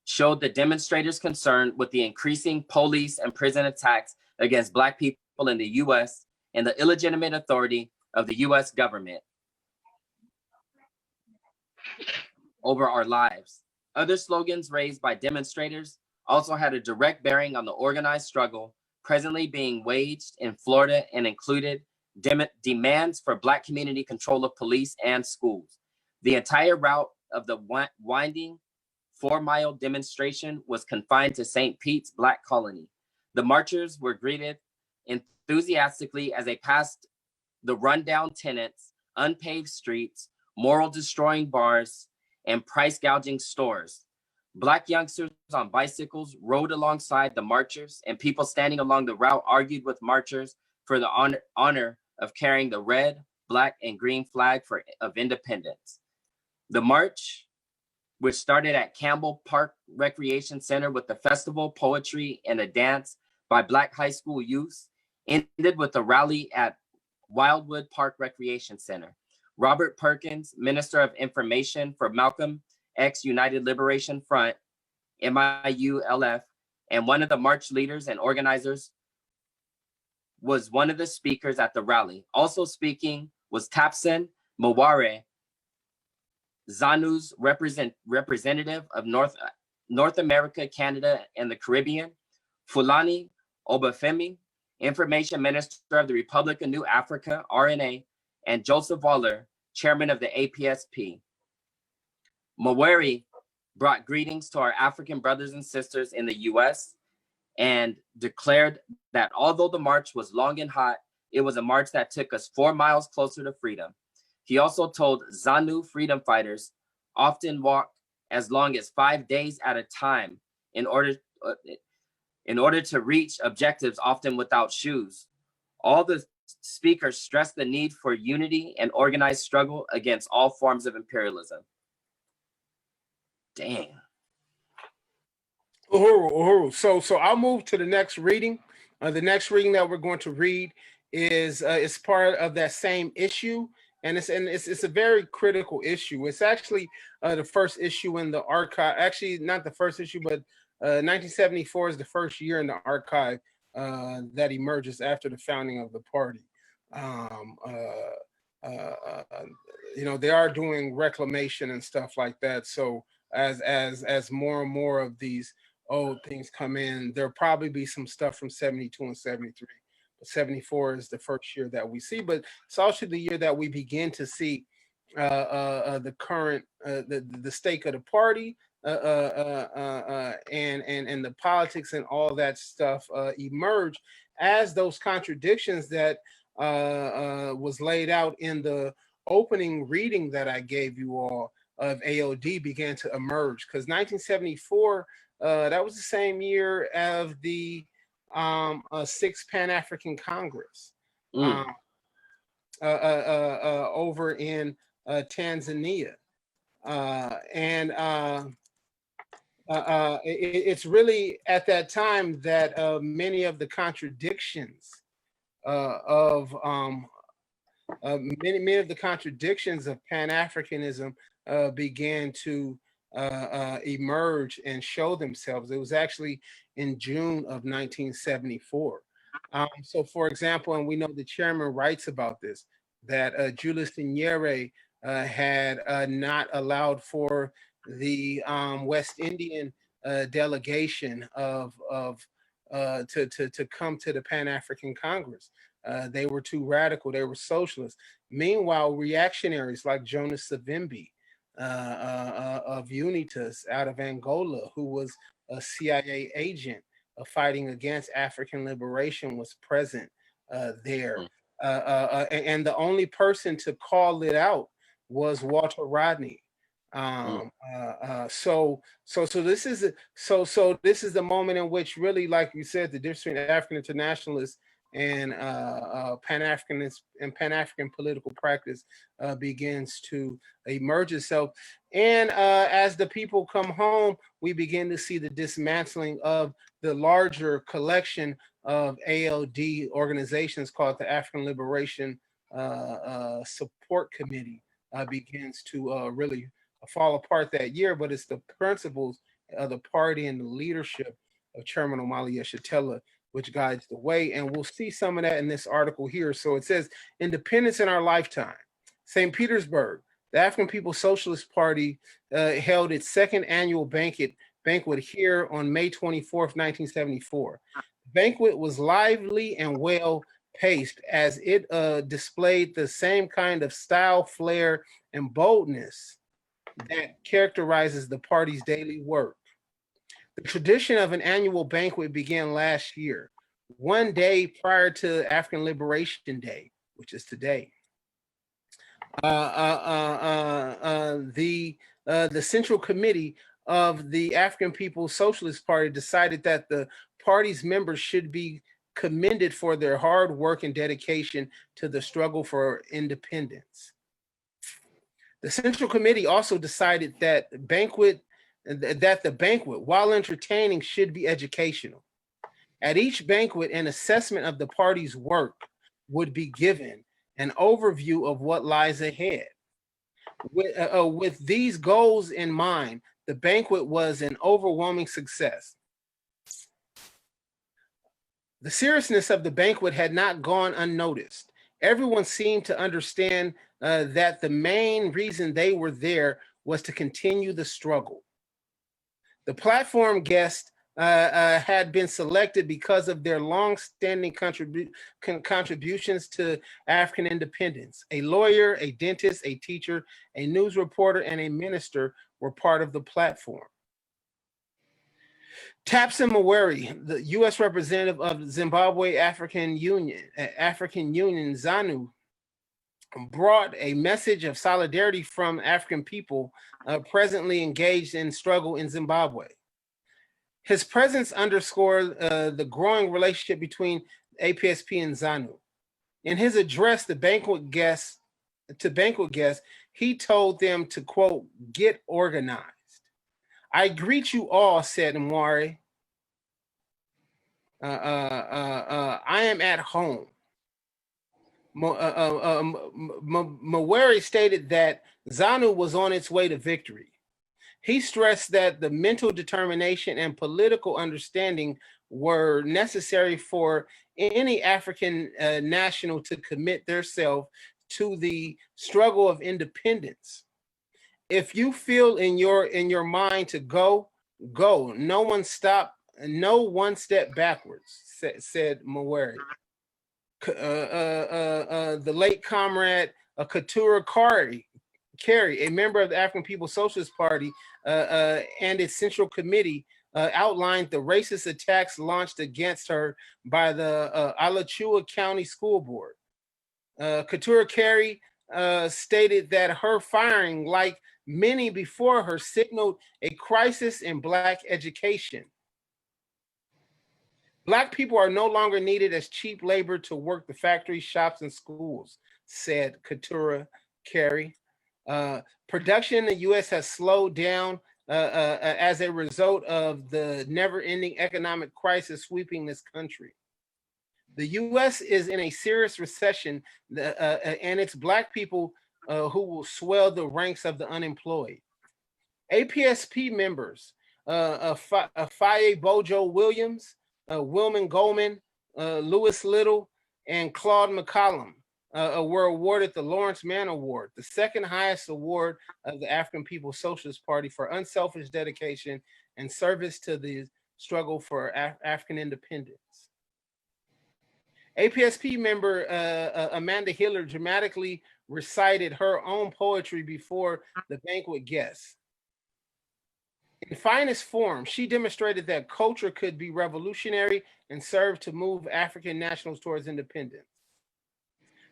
showed the demonstrators' concern with the increasing police and prison attacks against Black people in the US and the illegitimate authority of the US government over our lives. Other slogans raised by demonstrators also had a direct bearing on the organized struggle presently being waged in Florida and included demands for Black community control of police and schools. The entire route of the winding 4-mile demonstration was confined to St. Pete's Black colony. The marchers were greeted enthusiastically as they passed the rundown tenants, unpaved streets, moral destroying bars, and price gouging stores. Black youngsters on bicycles rode alongside the marchers, and people standing along the route argued with marchers for the honor of carrying the red, black, and green flag of independence. The march, which started at Campbell Park Recreation Center with the festival, poetry, and a dance by Black high school youth, ended with a rally at Wildwood Park Recreation Center. Robert Perkins, Minister of Information for Malcolm X United Liberation Front, MIULF, and one of the march leaders and organizers, was one of the speakers at the rally. Also speaking was Tapson Maware, ZANU's representative of North America, Canada, and the Caribbean, Fulani Obafemi, Information Minister of the Republic of New Africa, RNA, and Joseph Waller, Chairman of the APSP. Mawere brought greetings to our African brothers and sisters in the US and declared that although the march was long and hot, it was a march that took us 4 miles closer to freedom. He also told ZANU freedom fighters often walk as long as 5 days at a time in order to reach objectives, often without shoes. All the speaker stressed the need for unity and organized struggle against all forms of imperialism. Dang. Uhuru. So I'll move to the next reading. The next reading that we're going to read is part of that same issue, and it's a very critical issue. It's actually the first issue in the archive. Actually, not the first issue, but 1974 is the first year in the archive that emerges after the founding of the party. They are doing reclamation and stuff like that. So as more and more of these old things come in, there'll probably be some stuff from 72 and 73. But 74 is the first year that we see, but it's also the year that we begin to see the current the stake of the party and the politics and all that stuff emerge as those contradictions that was laid out in the opening reading that I gave you all of AOD began to emerge, because 1974 that was the same year of the Sixth Pan-African Congress over in Tanzania, and it's really at that time that many of the contradictions of many of the contradictions of Pan-Africanism began to emerge and show themselves. It was actually in June of 1974. So, for example, and we know the chairman writes about this, that Julius Nyerere had not allowed for the West Indian delegation to come to the Pan-African Congress. They were too radical. They were socialists. Meanwhile, reactionaries like Jonas Savimbi of Unitas out of Angola, who was a CIA agent fighting against African liberation, was present there. And the only person to call it out was Walter Rodney. So this is the moment in which, really, like you said, the difference between African internationalists and Pan-Africanists and Pan-African political practice begins to emerge itself. And as the people come home, we begin to see the dismantling of the larger collection of ALD organizations called the African Liberation Support Committee begins to really fall apart that year. But it's the principles of the party and the leadership of Chairman Omali Yeshitela which guides the way. And we'll see some of that in this article here. So it says, independence in our lifetime. St. Petersburg, the African People's Socialist Party held its second annual banquet here on May 24th, 1974. The banquet was lively and well paced as it displayed the same kind of style, flair, and boldness that characterizes the party's daily work. The tradition of an annual banquet began last year, one day prior to African Liberation Day, which is today. The Central Committee of the African People's Socialist Party decided that the party's members should be commended for their hard work and dedication to the struggle for independence. The Central Committee also decided that the banquet, while entertaining, should be educational. At each banquet, an assessment of the party's work would be given, an overview of what lies ahead. With these goals in mind, the banquet was an overwhelming success. The seriousness of the banquet had not gone unnoticed. Everyone seemed to understand that the main reason they were there was to continue the struggle. The platform guests had been selected because of their long-standing contributions to African independence. A lawyer, a dentist, a teacher, a news reporter, and a minister were part of the platform. Tapson Maweri, the U.S. representative of Zimbabwe African Union, ZANU, brought a message of solidarity from African people presently engaged in struggle in Zimbabwe. His presence underscored the growing relationship between APSP and ZANU. In his address to banquet guests, he told them to, quote, get organized. I greet you all, said Mwari. I am at home. Mwari stated that ZANU was on its way to victory. He stressed that the mental determination and political understanding were necessary for any African national to commit themselves to the struggle of independence. If you feel in your mind to go, go. No one step backwards, said Mwari. The late comrade Katura Carey, a member of the African People's Socialist Party and its Central Committee, outlined the racist attacks launched against her by the Alachua County School Board. Katura Carey stated that her firing, like many before her, signaled a crisis in Black education. Black people are no longer needed as cheap labor to work the factories, shops, and schools, said Katura Carey. Production in the U.S. has slowed down as a result of the never-ending economic crisis sweeping this country. The U.S. is in a serious recession, and it's Black people who will swell the ranks of the unemployed. APSP members, Faye Bojo Williams, Wilman Goldman, Lewis Little, and Claude McCollum were awarded the Lawrence Mann Award, the second highest award of the African People's Socialist Party for unselfish dedication and service to the struggle for African independence. APSP member Amanda Hiller dramatically recited her own poetry before the banquet guests. In finest form, she demonstrated that culture could be revolutionary and serve to move African nationals towards independence.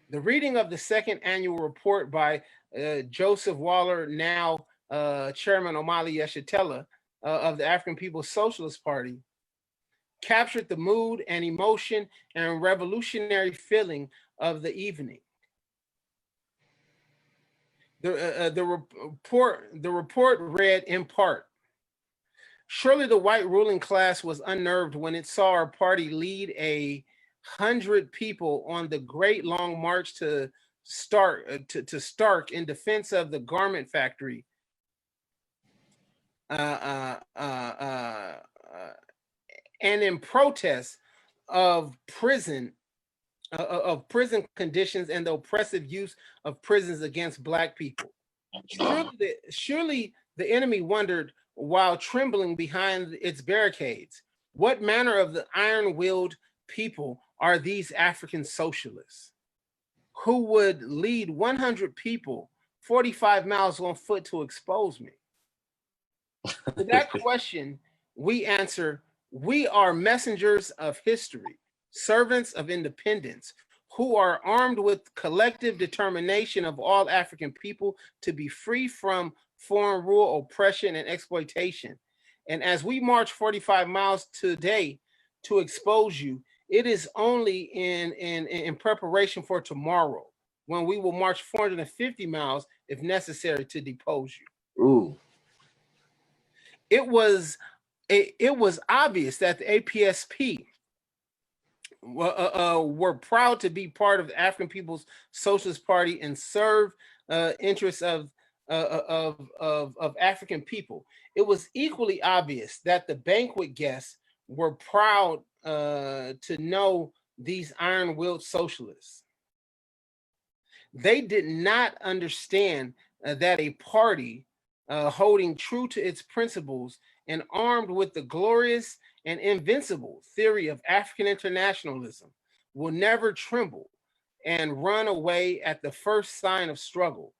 The reading of the second annual report by Joseph Waller, now Chairman Omali Yeshitela of the African People's Socialist Party, captured the mood and emotion and revolutionary feeling of the evening. The report read in part, surely the white ruling class was unnerved when it saw our party lead 100 people on the great long march to Stark in defense of the garment factory. And in protest of prison conditions and the oppressive use of prisons against Black people. Surely the enemy wondered, while trembling behind its barricades, what manner of the iron-willed people are these African socialists who would lead 100 people 45 miles on foot to expose me? To that question, we answer, we are messengers of history, servants of independence, who are armed with collective determination of all African people to be free from foreign rule, oppression, and exploitation. And as we march 45 miles today to expose you, it is only in preparation for tomorrow, when we will march 450 miles if necessary to depose you. Ooh. It was obvious that the APSP were proud to be part of the African People's Socialist Party and serve interests of African people. It was equally obvious that the banquet guests were proud to know these iron-willed socialists. They did not understand that a party holding true to its principles and armed with the glorious and invincible theory of African internationalism will never tremble and run away at the first sign of struggle,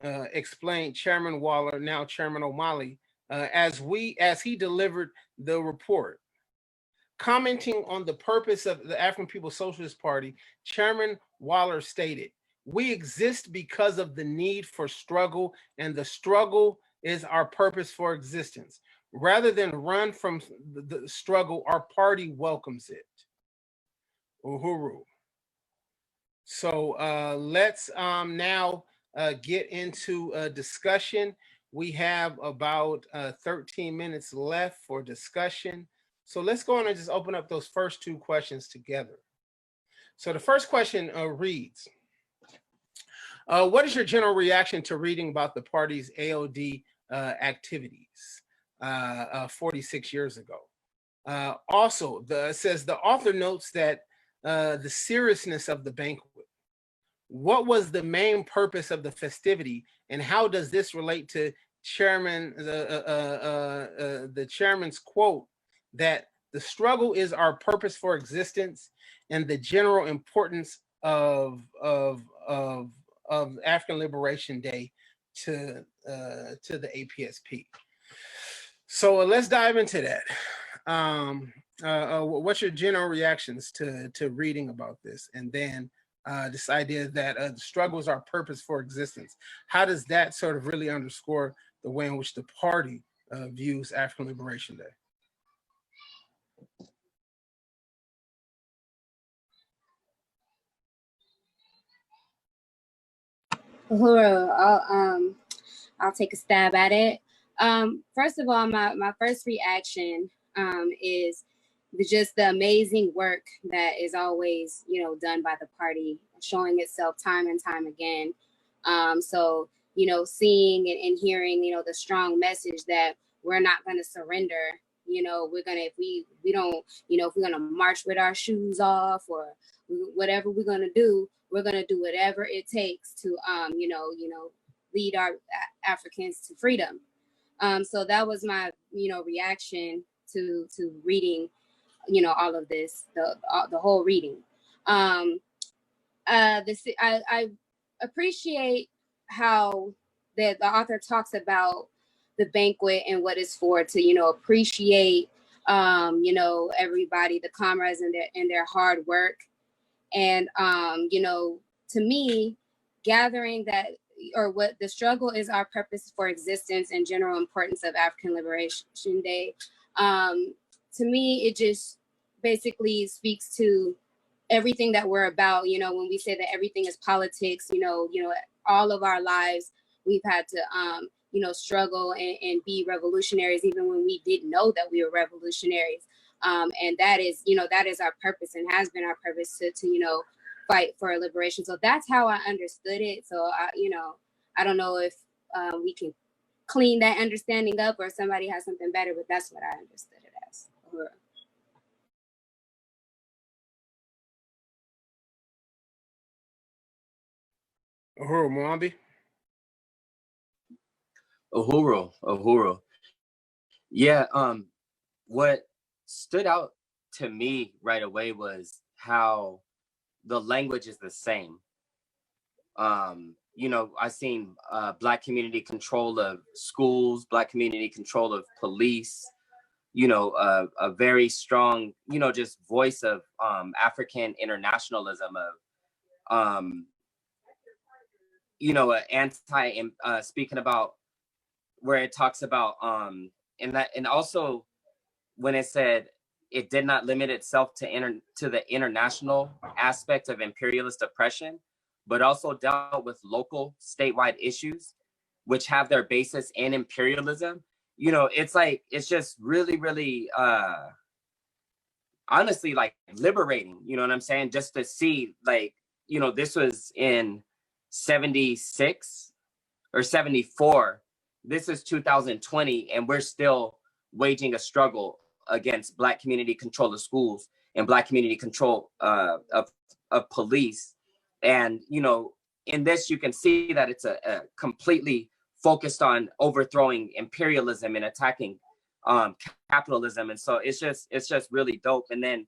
explained Chairman Waller, now Chairman Omali, as he delivered the report. Commenting on the purpose of the African People's Socialist Party, Chairman Waller stated, "We exist because of the need for struggle, and the struggle is our purpose for existence. Rather than run from the struggle, our party welcomes it." Uhuru. So let's now get into a discussion. We have about 13 minutes left for discussion. So let's go on and just open up those first two questions together. So the first question reads, what is your general reaction to reading about the party's AOD activities 46 years ago? Also, it says the author notes that the seriousness of the banquet. What was the main purpose of the festivity, and how does this relate to the chairman's quote that the struggle is our purpose for existence, and the general importance of African Liberation Day to the APSP? So let's dive into that. What's your general reactions to reading about this, and then this idea that the struggle is our purpose for existence? How does that sort of really underscore the way in which the party views African Liberation Day? Uhuru, I'll take a stab at it. First of all, my first reaction is just the amazing work that is always, done by the party, showing itself time and time again. So, seeing and hearing, the strong message that we're not going to surrender. We're going to, if we don't, if we're going to march with our shoes off or whatever we're going to do, we're going to do whatever it takes to, lead our Africans to freedom. So that was my, reaction to reading, all of this, the whole reading. I appreciate how the author talks about the banquet and what it's for, to, appreciate, everybody, the comrades and their hard work. And, to me, gathering that, or what the struggle is our purpose for existence and general importance of African Liberation Day. To me, it just basically speaks to everything that we're about. When we say that everything is politics, all of our lives, we've had to, struggle and be revolutionaries, even when we didn't know that we were revolutionaries. And that is our purpose and has been our purpose to fight for liberation. So that's how I understood it. So I don't know if we can clean that understanding up or somebody has something better, but that's what I understood it as. Uhuru Mwambi. Uhuru. Yeah, what stood out to me right away was how the language is the same. I seen Black community control of schools, Black community control of police, a very strong, just voice of African internationalism, of speaking about where it talks about and also when it said it did not limit itself to the international aspect of imperialist oppression, but also dealt with local statewide issues which have their basis in imperialism. It's just really, really honestly, like, liberating, you know what I'm saying? Just to see, this was in 76 or 74. This is 2020, and we're still waging a struggle against Black community control of schools and Black community control of police. And, in this, you can see that it's a completely focused on overthrowing imperialism and attacking capitalism. And so it's just really dope. And then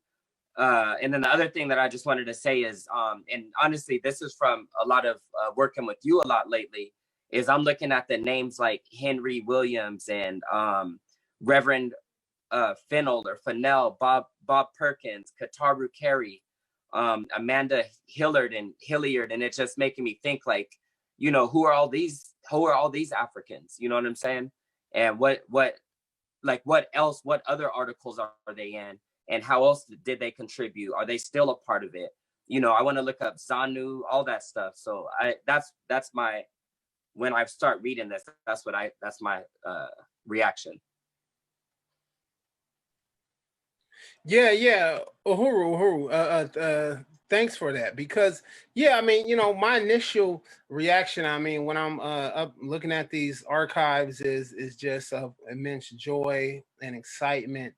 the other thing that I just wanted to say is, and honestly, this is from a lot of working with you a lot lately, is I'm looking at the names like Henry Williams and Reverend Fennell or Fennell, Bob Perkins, Kataru Carey, Amanda Hilliard and Hilliard, and it's just making me think, like, who are all these Africans? You know what I'm saying? And what else? What other articles are they in? And how else did they contribute? Are they still a part of it? I want to look up Zanu, all that stuff. So that's my, when I start reading this, that's my reaction. Yeah. Uhuru. Thanks for that, because yeah, I mean, my initial reaction, I mean, when I'm up looking at these archives is just of immense joy and excitement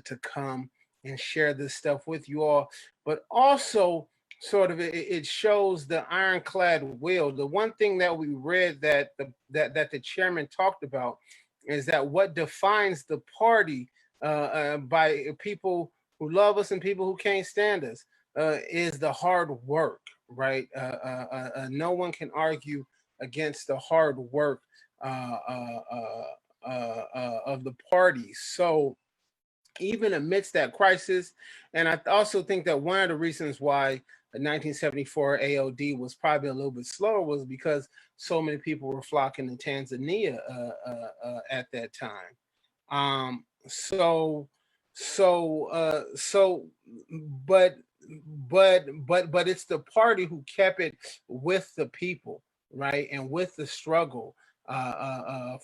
to come and share this stuff with you all, but also sort of it shows the ironclad will. The one thing that we read that the chairman talked about is that what defines the party by people who love us and people who can't stand us is the hard work, right? No one can argue against the hard work of the party. So even amidst that crisis, and I also think that one of the reasons why the 1974 AOD was probably a little bit slower was because so many people were flocking to Tanzania at that time. So but it's the party who kept it with the people, right, and with the struggle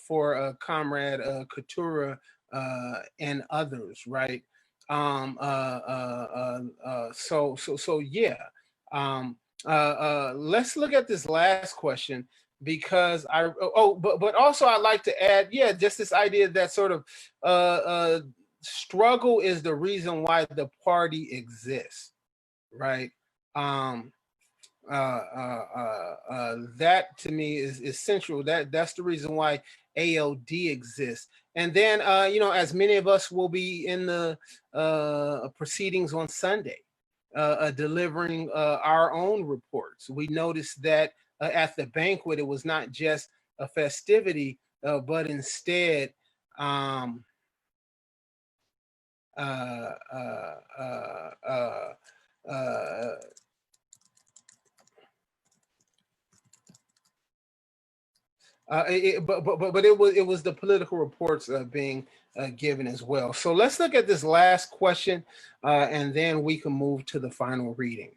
for Comrade Katura and others, right. So yeah. Let's look at this last question, because but also I'd like to add, yeah, just this idea that sort of struggle is the reason why the party exists, right? That to me is essential. That's the reason why ALD exists. And then as many of us will be in the proceedings on Sunday, delivering our own reports. We noticed that at the banquet, it was not just a festivity, but instead but it was the political reports being given as well. So let's look at this last question, and then we can move to the final reading.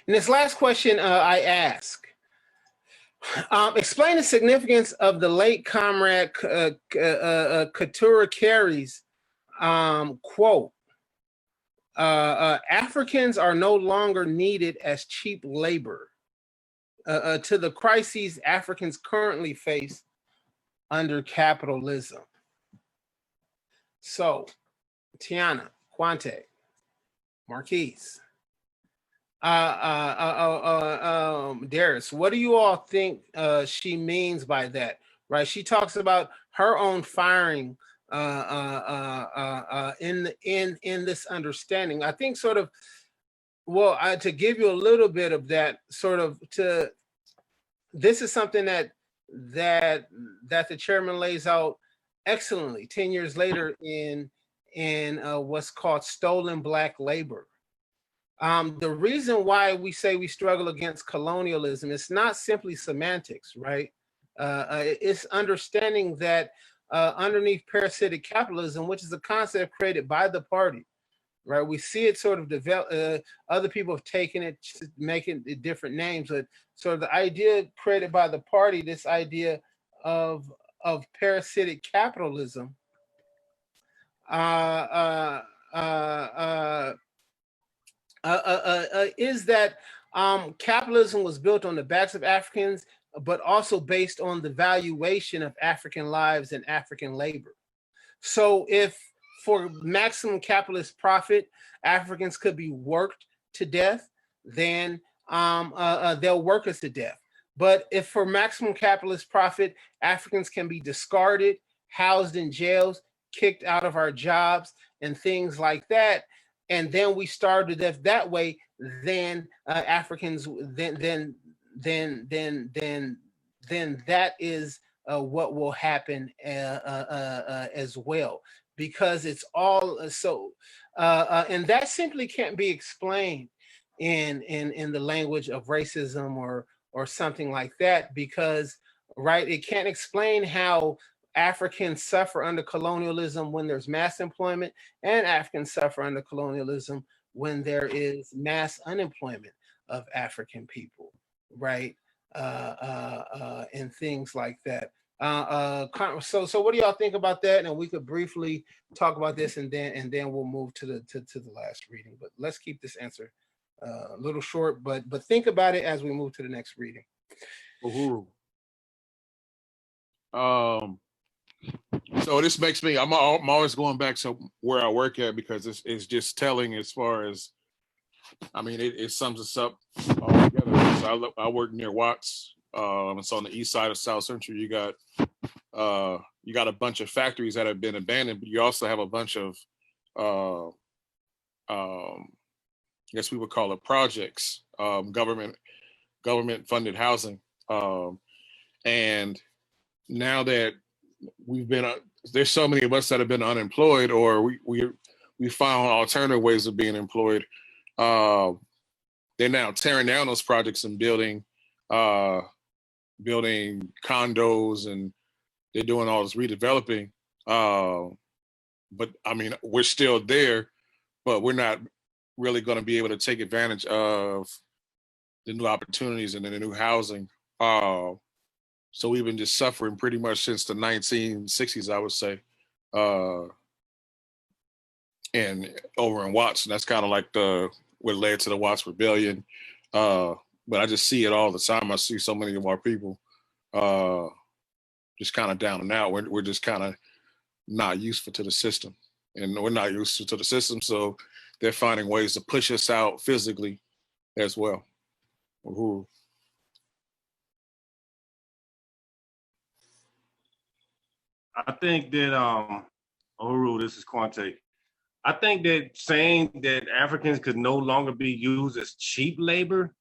In this last question, I ask, explain the significance of the late Comrade Katura Carey's quote. Africans are no longer needed as cheap labor to the crises Africans currently face under capitalism. So, Tiana, Quante, Marquise, Darius, what do you all think she means by that? Right? She talks about her own firing in this understanding. I think sort of, well, to give you a little bit of that sort of, this is something that the chairman lays out excellently 10 years later in what's called stolen Black labor. The reason why we say we struggle against colonialism is not simply semantics, right? It's understanding that underneath parasitic capitalism, which is a concept created by the party, right? We see it sort of develop. Other people have taken it, making it different names, but sort of the idea created by the party, this idea of parasitic capitalism, is that capitalism was built on the backs of Africans, but also based on the valuation of African lives and African labor. So if for maximum capitalist profit, Africans could be worked to death, then they'll work us to death. But if for maximum capitalist profit, Africans can be discarded, housed in jails, kicked out of our jobs, and things like that, and then we starve to death that way, then Africans, then that is what will happen as well, because it's all so, and that simply can't be explained in the language of racism or something like that, because right, it can't explain how Africans suffer under colonialism when there's mass employment, and Africans suffer under colonialism when there is mass unemployment of African people, right? And things like that. So what do y'all think about that? And we could briefly talk about this, and then we'll move to the last reading. But let's keep this answer a little short, but think about it as we move to the next reading. Uhuru. So this makes me, I'm always going back to where I work at, because it's just telling as far as, I mean, it sums us up all together. So I work near Watts. It's on the east side of South Central. You got a bunch of factories that have been abandoned, but you also have a bunch of, I guess we would call it projects, government funded housing. And now that we've been, there's so many of us that have been unemployed, or we found alternative ways of being employed. They're now tearing down those projects and building condos, and they're doing all this redeveloping. But I mean, we're still there, but we're not really going to be able to take advantage of the new opportunities and the new housing. So we've been just suffering pretty much since the 1960s, I would say. And over in Watts, and that's kind of like what led to the Watts Rebellion. But I just see it all the time. I see so many of our people just kind of down and out. We're just kind of not useful to the system, and we're not useful to the system. So they're finding ways to push us out physically as well. Uhuru. I think that Uhuru, this is Quante. I think that saying that Africans could no longer be used as cheap labor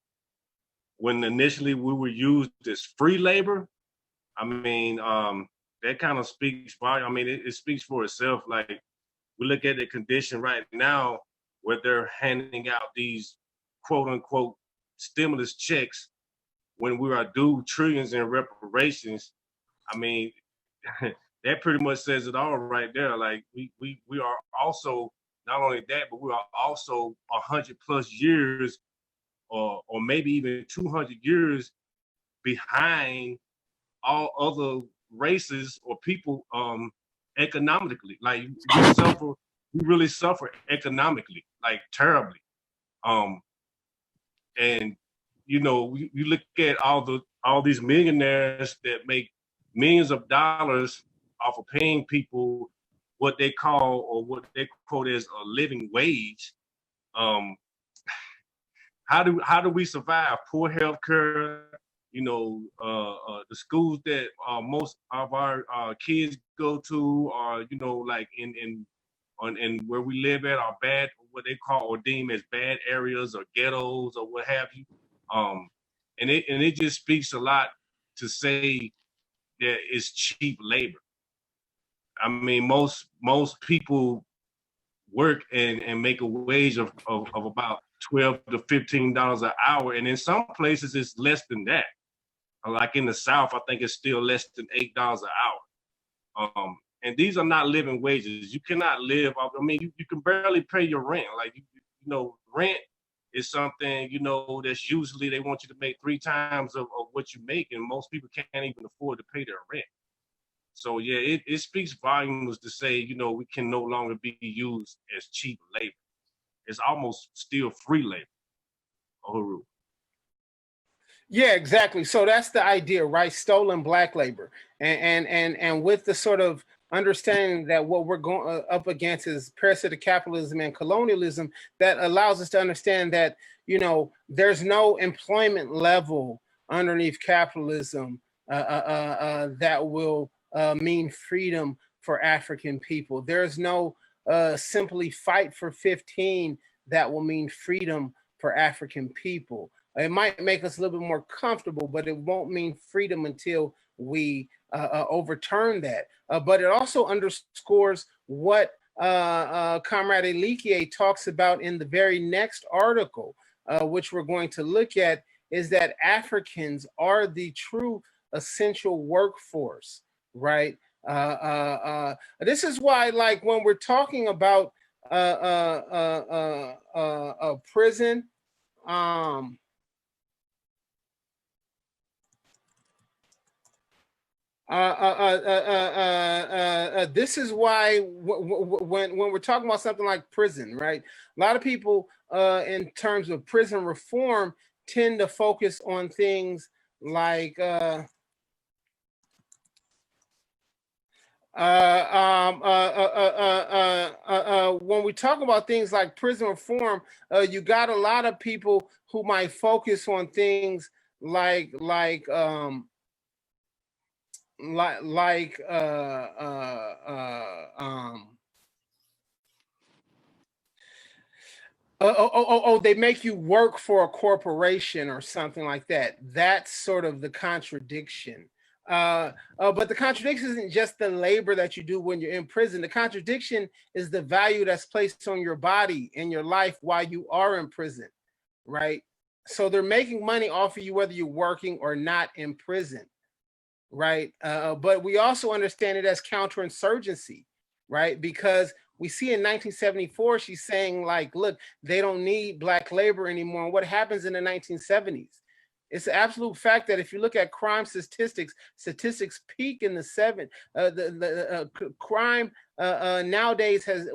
when initially we were used as free labor, I mean, that kind of speaks volume. I mean, it speaks for itself. Like, we look at the condition right now where they're handing out these quote unquote stimulus checks when we are due trillions in reparations. I mean, that pretty much says it all right there. Like, we are also, not only that, but we are also 100+ years or maybe even 200 years behind all other races or people economically. Like, we really suffer economically, like terribly. And you know, you look at all these millionaires that make millions of dollars off of paying people what they quote as a living wage. How do we survive? Poor healthcare. You know, the schools that most of our kids go to are, you know, like in where we live at are bad, what they call or deem as bad areas or ghettos or what have you. And it just speaks a lot to say that it's cheap labor. I mean, most people work and make a wage of about $12 to $15 an hour, and in some places it's less than that. Like in the South, I think it's still less than $8 an hour. And these are not living wages. You cannot live off. I mean, you can barely pay your rent. Like, you know, rent is something, you know, that's usually they want you to make 3 times of what you make, and most people can't even afford to pay their rent. So yeah, it speaks volumes to say, you know, we can no longer be used as cheap labor. It's almost still free labor. Uhuru. Yeah, exactly. So that's the idea, right? Stolen black labor, and with the sort of understanding that what we're going up against is parasitic capitalism and colonialism, that allows us to understand that, you know, there's no employment level underneath capitalism that will mean freedom for African people. There's no simply fight for 15 that will mean freedom for African people. It might make us a little bit more comfortable, but it won't mean freedom until we overturn that. But it also underscores what Comrade Elikya talks about in the very next article, which we're going to look at, is that Africans are the true essential workforce, right? This is why, like, when we're talking about prison, this is why when we're talking about something like prison, right? A lot of people, in terms of prison reform, tend to focus on things like when we talk about things like prison reform, you got a lot of people who might focus on things like they make you work for a corporation or something like that. That's sort of the contradiction. But the contradiction isn't just the labor that you do when you're in prison. The contradiction is the value that's placed on your body and your life while you are in prison, right? So they're making money off of you whether you're working or not in prison, right? But we also understand it as counterinsurgency, right? Because we see in 1974, she's saying, like, look, they don't need Black labor anymore. And what happens in the 1970s? It's an absolute fact that if you look at crime statistics peak in the crime nowadays has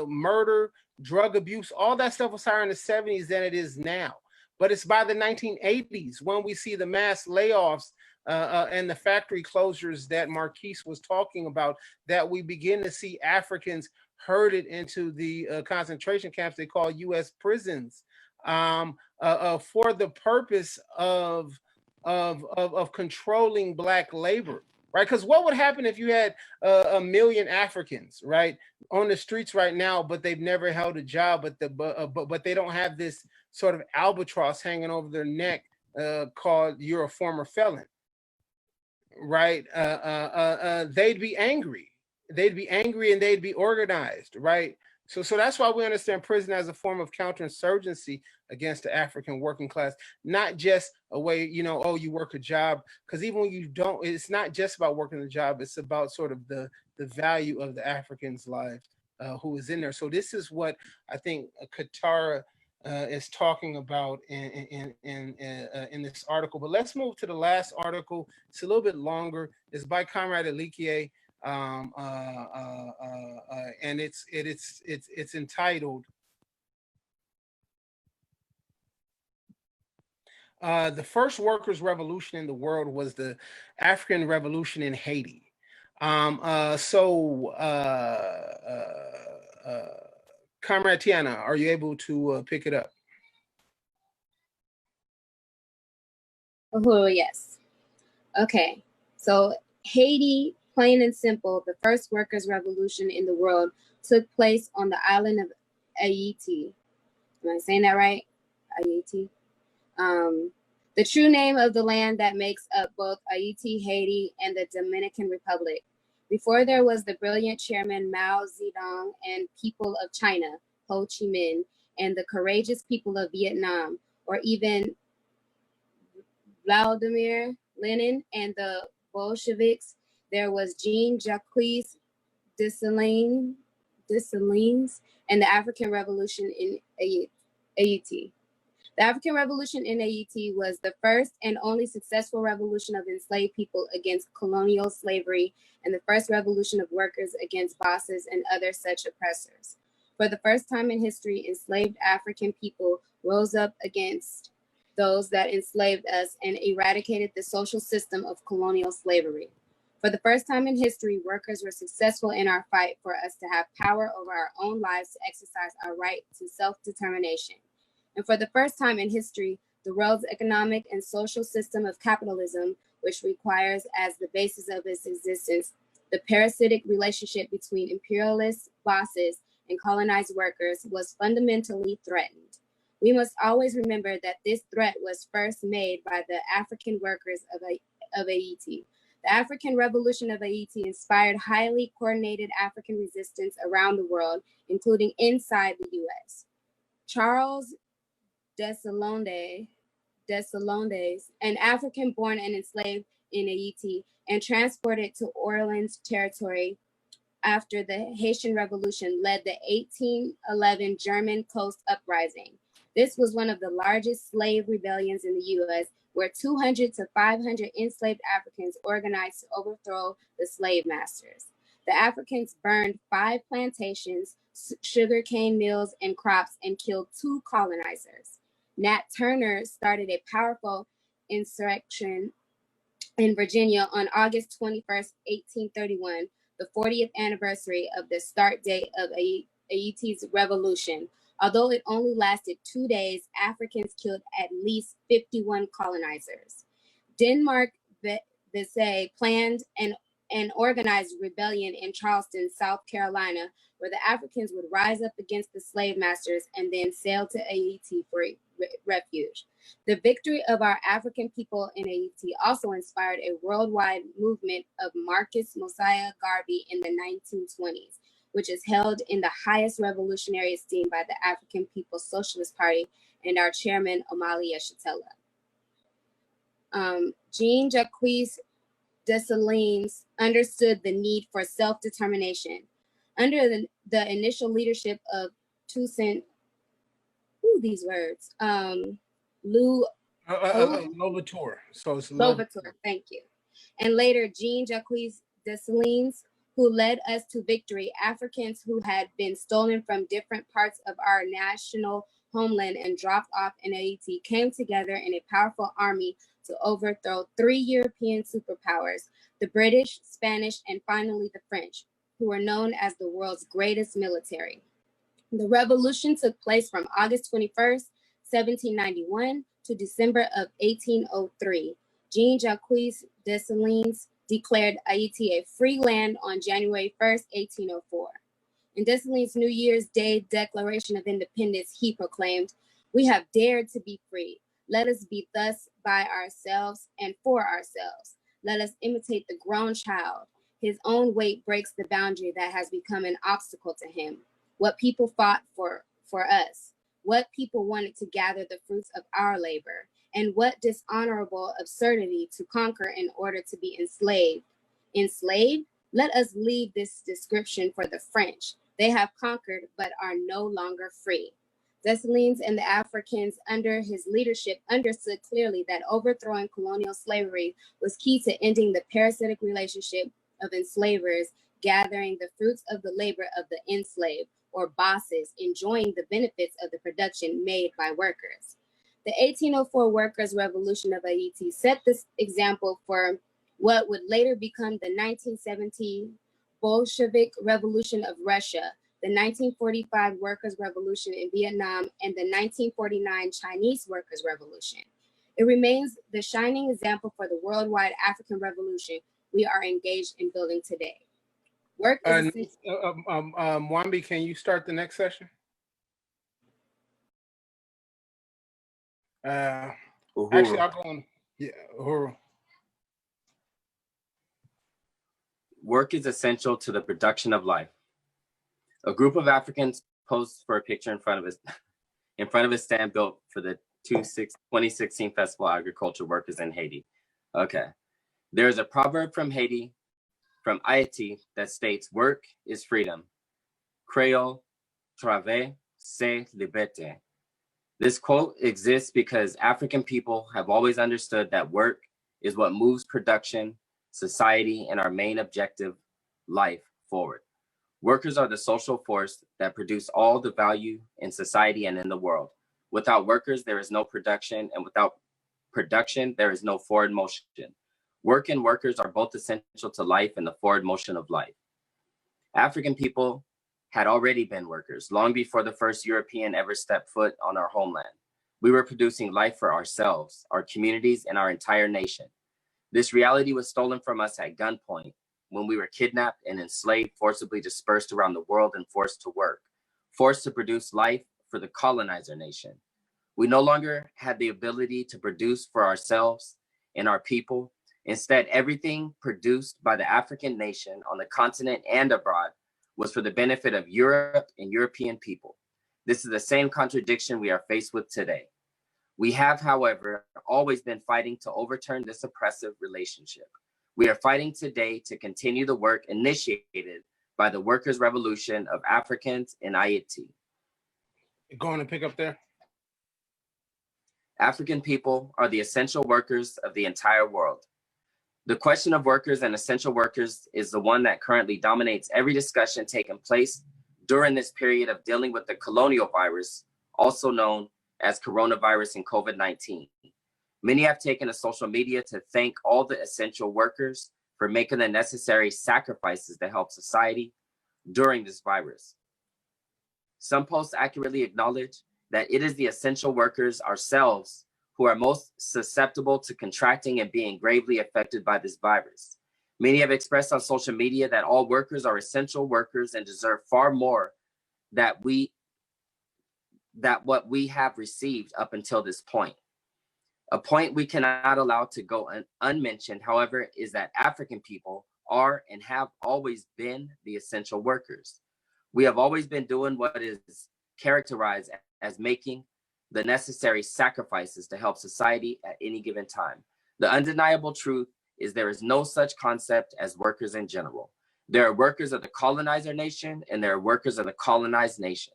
murder, drug abuse, all that stuff was higher in the 70s than it is now. But it's by the 1980s when we see the mass layoffs and the factory closures that Marquise was talking about, that we begin to see Africans herded into the concentration camps they call U.S. prisons, for the purpose of controlling Black labor, right? Because what would happen if you had 1 million Africans, right, on the streets right now, but they've never held a job, but they don't have this sort of albatross hanging over their neck called "you're a former felon," right? They'd be angry. They'd be angry and they'd be organized, right? So that's why we understand prison as a form of counterinsurgency against the African working class, not just a way, oh, you work a job, because even when you don't, it's not just about working the job, it's about sort of the value of the African's life who is in there. So this is what I think Katara is talking about in this article. But let's move to the last article. It's a little bit longer. It's by Comrade Elikya. And it's entitled "The First Workers' Revolution in the World Was the African Revolution in Haiti." Comrade Tiana, are you able to pick it up? Oh, yes. Okay. So Haiti, plain and simple, the first workers' revolution in the world took place on the island of Haiti. Am I saying that right? Haiti. The true name of the land that makes up both Haiti, Haiti, and the Dominican Republic. Before there was the brilliant chairman Mao Zedong and people of China, Ho Chi Minh, and the courageous people of Vietnam, or even Vladimir Lenin and the Bolsheviks, there was Jean-Jacques Dessalines and the African Revolution in Haiti. The African Revolution in Haiti was the first and only successful revolution of enslaved people against colonial slavery and the first revolution of workers against bosses and other such oppressors. For the first time in history, enslaved African people rose up against those that enslaved us and eradicated the social system of colonial slavery. For the first time in history, workers were successful in our fight for us to have power over our own lives, to exercise our right to self-determination. And for the first time in history, the world's economic and social system of capitalism, which requires as the basis of its existence the parasitic relationship between imperialist bosses and colonized workers, was fundamentally threatened. We must always remember that this threat was first made by the African workers of Haiti. The African Revolution of Haiti inspired highly coordinated African resistance around the world, including inside the US. Charles Dessalines, an African-born and enslaved in Haiti and transported to Orleans territory after the Haitian Revolution led the 1811 German Coast Uprising. This was one of the largest slave rebellions in the U.S., where 200 to 500 enslaved Africans organized to overthrow the slave masters. The Africans burned 5 plantations, sugarcane mills, and crops, and killed 2 colonizers. Nat Turner started a powerful insurrection in Virginia on August 21st, 1831, the 40th anniversary of the start date of Haiti's revolution. Although it only lasted 2 days, Africans killed at least 51 colonizers. Denmark Vesey planned an organized rebellion in Charleston, South Carolina, where the Africans would rise up against the slave masters and then sail to Haiti for refuge. The victory of our African people in Haiti also inspired a worldwide movement of Marcus Mosiah Garvey in the 1920s, which is held in the highest revolutionary esteem by the African People's Socialist Party and our chairman, Omali Yeshitela. Jean-Jacques Dessalines understood the need for self-determination. Under the initial leadership of Toussaint, these words, Louverture. So it's Louverture, thank you. And later, Jean-Jacques Dessalines, who led us to victory, Africans who had been stolen from different parts of our national homeland and dropped off in Haiti came together in a powerful army to overthrow 3 European superpowers, the British, Spanish, and finally the French, who were known as the world's greatest military. The revolution took place from August 21st, 1791 to December of 1803. Jean-Jacques Dessalines declared Haiti a free land on January 1st, 1804. In Dessalines' New Year's Day Declaration of Independence, he proclaimed, "We have dared to be free. Let us be thus by ourselves and for ourselves. Let us imitate the grown child. His own weight breaks the boundary that has become an obstacle to him. What people fought for us, what people wanted to gather the fruits of our labor, and what dishonorable absurdity to conquer in order to be enslaved. Enslaved? Let us leave this description for the French. They have conquered but are no longer free." Dessalines and the Africans under his leadership understood clearly that overthrowing colonial slavery was key to ending the parasitic relationship of enslavers gathering the fruits of the labor of the enslaved, or bosses enjoying the benefits of the production made by workers. The 1804 Workers' Revolution of Haiti set this example for what would later become the 1917 Bolshevik Revolution of Russia, the 1945 Workers' Revolution in Vietnam, and the 1949 Chinese Workers' Revolution. It remains the shining example for the worldwide African revolution we are engaged in building today. Mwambi, can you start the next session? Actually, I'll go on. Yeah, Uhuru. Work is essential to the production of life. A group of Africans posed for a picture in front of a stand built for the 2016 Festival of Agricultural Workers in Haiti. Okay. There is a proverb from Haiti, from Haiti, that states, "Work is freedom. Creole, travail, c'est liberté." This quote exists because African people have always understood that work is what moves production, society, and our main objective, life, forward. Workers are the social force that produce all the value in society and in the world. Without workers, there is no production, and without production, there is no forward motion. Work and workers are both essential to life and the forward motion of life. African people had already been workers long before the first European ever stepped foot on our homeland. We were producing life for ourselves, our communities, and our entire nation. This reality was stolen from us at gunpoint when we were kidnapped and enslaved, forcibly dispersed around the world and forced to work, forced to produce life for the colonizer nation. We no longer had the ability to produce for ourselves and our people. Instead, everything produced by the African nation on the continent and abroad was for the benefit of Europe and European people. This is the same contradiction we are faced with today. We have, however, always been fighting to overturn this oppressive relationship. We are fighting today to continue the work initiated by the Workers' Revolution of Africans in Haiti. Going to pick up there. African people are the essential workers of the entire world. The question of workers and essential workers is the one that currently dominates every discussion taking place during this period of dealing with the colonial virus, also known as coronavirus and COVID-19. Many have taken to social media to thank all the essential workers for making the necessary sacrifices to help society during this virus. Some posts accurately acknowledge that it is the essential workers ourselves who are most susceptible to contracting and being gravely affected by this virus. Many have expressed on social media that all workers are essential workers and deserve far more that what we have received up until this point. A point we cannot allow to go unmentioned, however, is that African people are and have always been the essential workers. We have always been doing what is characterized as making the necessary sacrifices to help society at any given time. The undeniable truth is there is no such concept as workers in general. There are workers of the colonizer nation and there are workers of the colonized nation.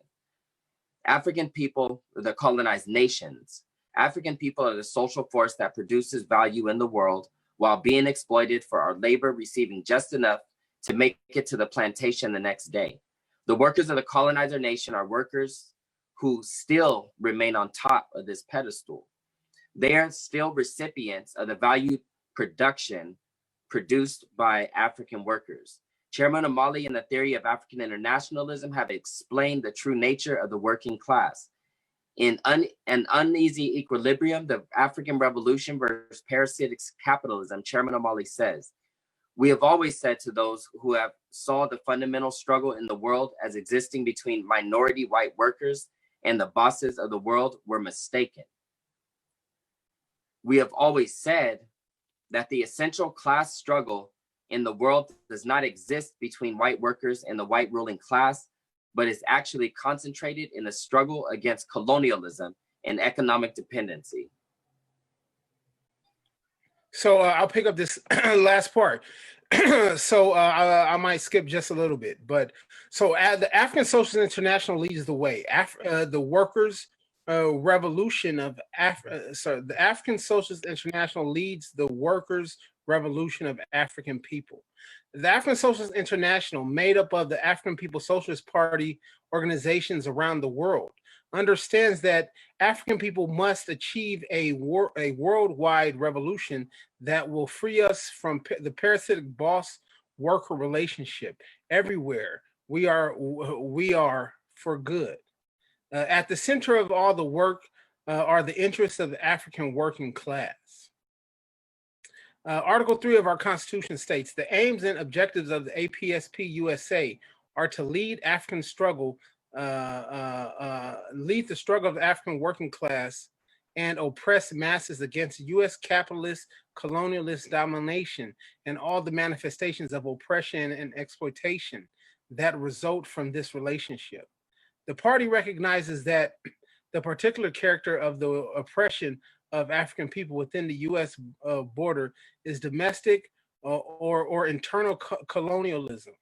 African people, the colonized nations, African people are the social force that produces value in the world while being exploited for our labor, receiving just enough to make it to the plantation the next day. The workers of the colonizer nation are workers who still remain on top of this pedestal. They are still recipients of the value production produced by African workers. Chairman Omali and the theory of African internationalism have explained the true nature of the working class. In an uneasy equilibrium, the African Revolution versus parasitic capitalism, Chairman Omali says, we have always said to those who have saw the fundamental struggle in the world as existing between minority white workers and the bosses of the world were mistaken. We have always said that the essential class struggle in the world does not exist between white workers and the white ruling class, but is actually concentrated in the struggle against colonialism and economic dependency. So I'll pick up this last part. So I might skip just a little bit, but so the African Socialist International leads the way. The Workers' Revolution of the African Socialist International leads the Workers' Revolution of African people. The African Socialist International, made up of the African People's Socialist Party organizations around the world, understands that African people must achieve a worldwide revolution that will free us from the parasitic boss-worker relationship everywhere. We are for good. At the center of all the work are the interests of the African working class. Article 3 of our Constitution states, the aims and objectives of the APSP USA are to lead African struggle, lead the struggle of the African working class and oppressed masses against U.S. capitalist colonialist domination and all the manifestations of oppression and exploitation that result from this relationship. The party recognizes that the particular character of the oppression of African people within the U.S. border is domestic or internal colonialism.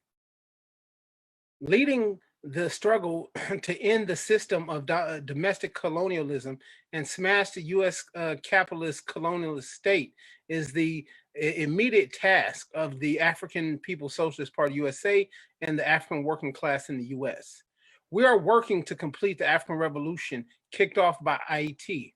Leading the struggle to end the system of domestic colonialism and smash the U.S. Capitalist colonialist state is the immediate task of the African People's Socialist Party USA and the African working class in the U.S. We are working to complete the African Revolution kicked off by IET.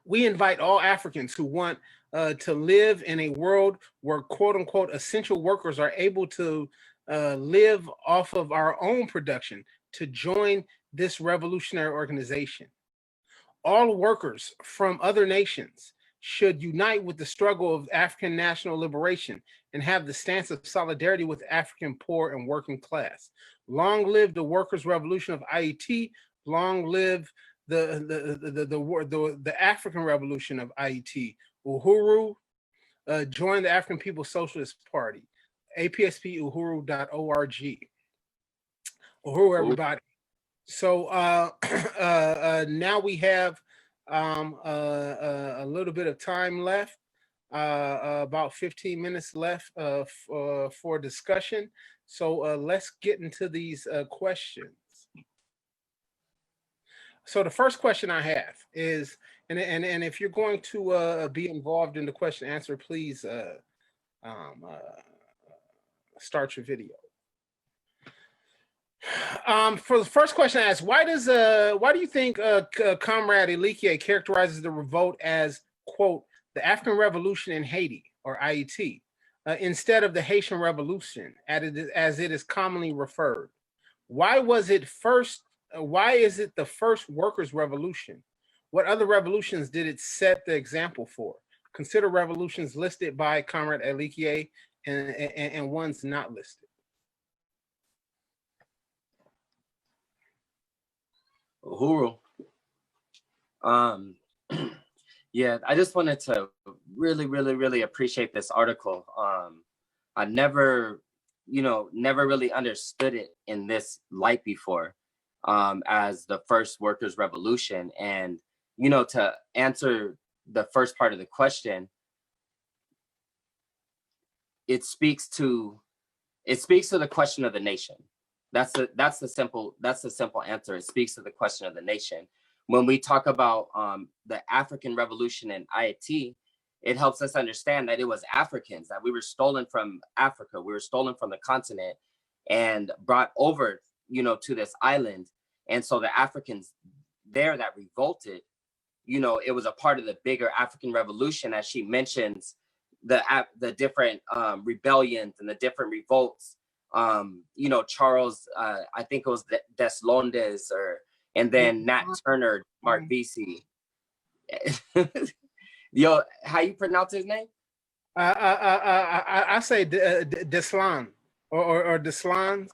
We invite all Africans who want to live in a world where quote unquote essential workers are able to live off of our own production to join this revolutionary organization. All workers from other nations should unite with the struggle of African national liberation and have the stance of solidarity with the African poor and working class. Long live the Workers' Revolution of IET. Long live the African Revolution of IET. Uhuru, join the African People's Socialist Party. APSPUhuru.org. Uhuru, everybody. So now we have a little bit of time left, about 15 minutes left for discussion. So let's get into these questions. So the first question I have is, and if you're going to be involved in the question answer, please start your video. For the first question I asked, why do you think Comrade Elikya characterizes the revolt as, quote, the African Revolution in Haiti, or IET, instead of the Haitian Revolution, as it is commonly referred? Why is it the first workers' revolution? What other revolutions did it set the example for? Consider revolutions listed by Comrade Elikya and ones not listed. Uhuru. Yeah, I just wanted to really appreciate this article. I never really understood it in this light before, as the first workers' revolution. And, to answer the first part of the question, it speaks to the question of the nation. That's the simple answer. It speaks to the question of the nation. When we talk about the African Revolution in IET, it helps us understand that it was Africans, that we were stolen from Africa, we were stolen from the continent and brought over, to this island. And so the Africans there that revolted, it was a part of the bigger African Revolution, as she mentions the different rebellions and the different revolts. Charles, I think it was Deslondes, and then Nat Turner, Mark Vesey. Yo, how you pronounce his name? I say Deslan or Deslan.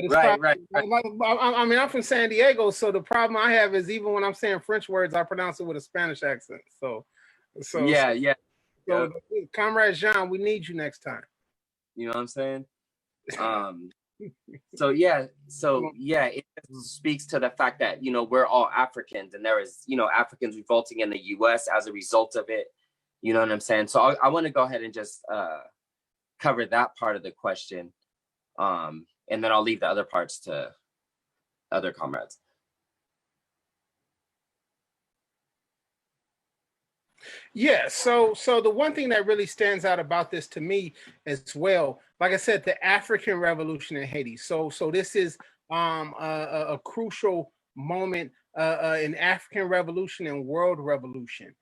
Right. I mean, I'm from San Diego, so the problem I have is even when I'm saying French words, I pronounce it with a Spanish accent. So yeah. So, Comrade Jean, we need you next time. You know what I'm saying? So yeah, it speaks to the fact that, we're all Africans, and there is, Africans revolting in the US as a result of it. You know what I'm saying? So I want to go ahead and just cover that part of the question. And then I'll leave the other parts to other comrades. Yeah, so the one thing that really stands out about this to me as well, like I said, the African Revolution in Haiti. So this is a crucial moment in African Revolution and World Revolution.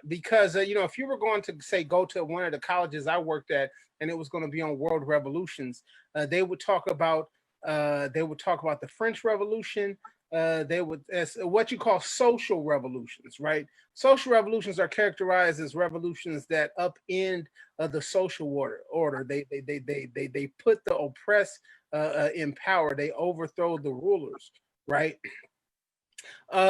Because if you were going to say go to one of the colleges I worked at and it was going to be on world revolutions, they would talk about the French Revolution. They would, as what you call social revolutions, right? Social revolutions are characterized as revolutions that upend the social order. They put the oppressed in power. They overthrow the rulers, right?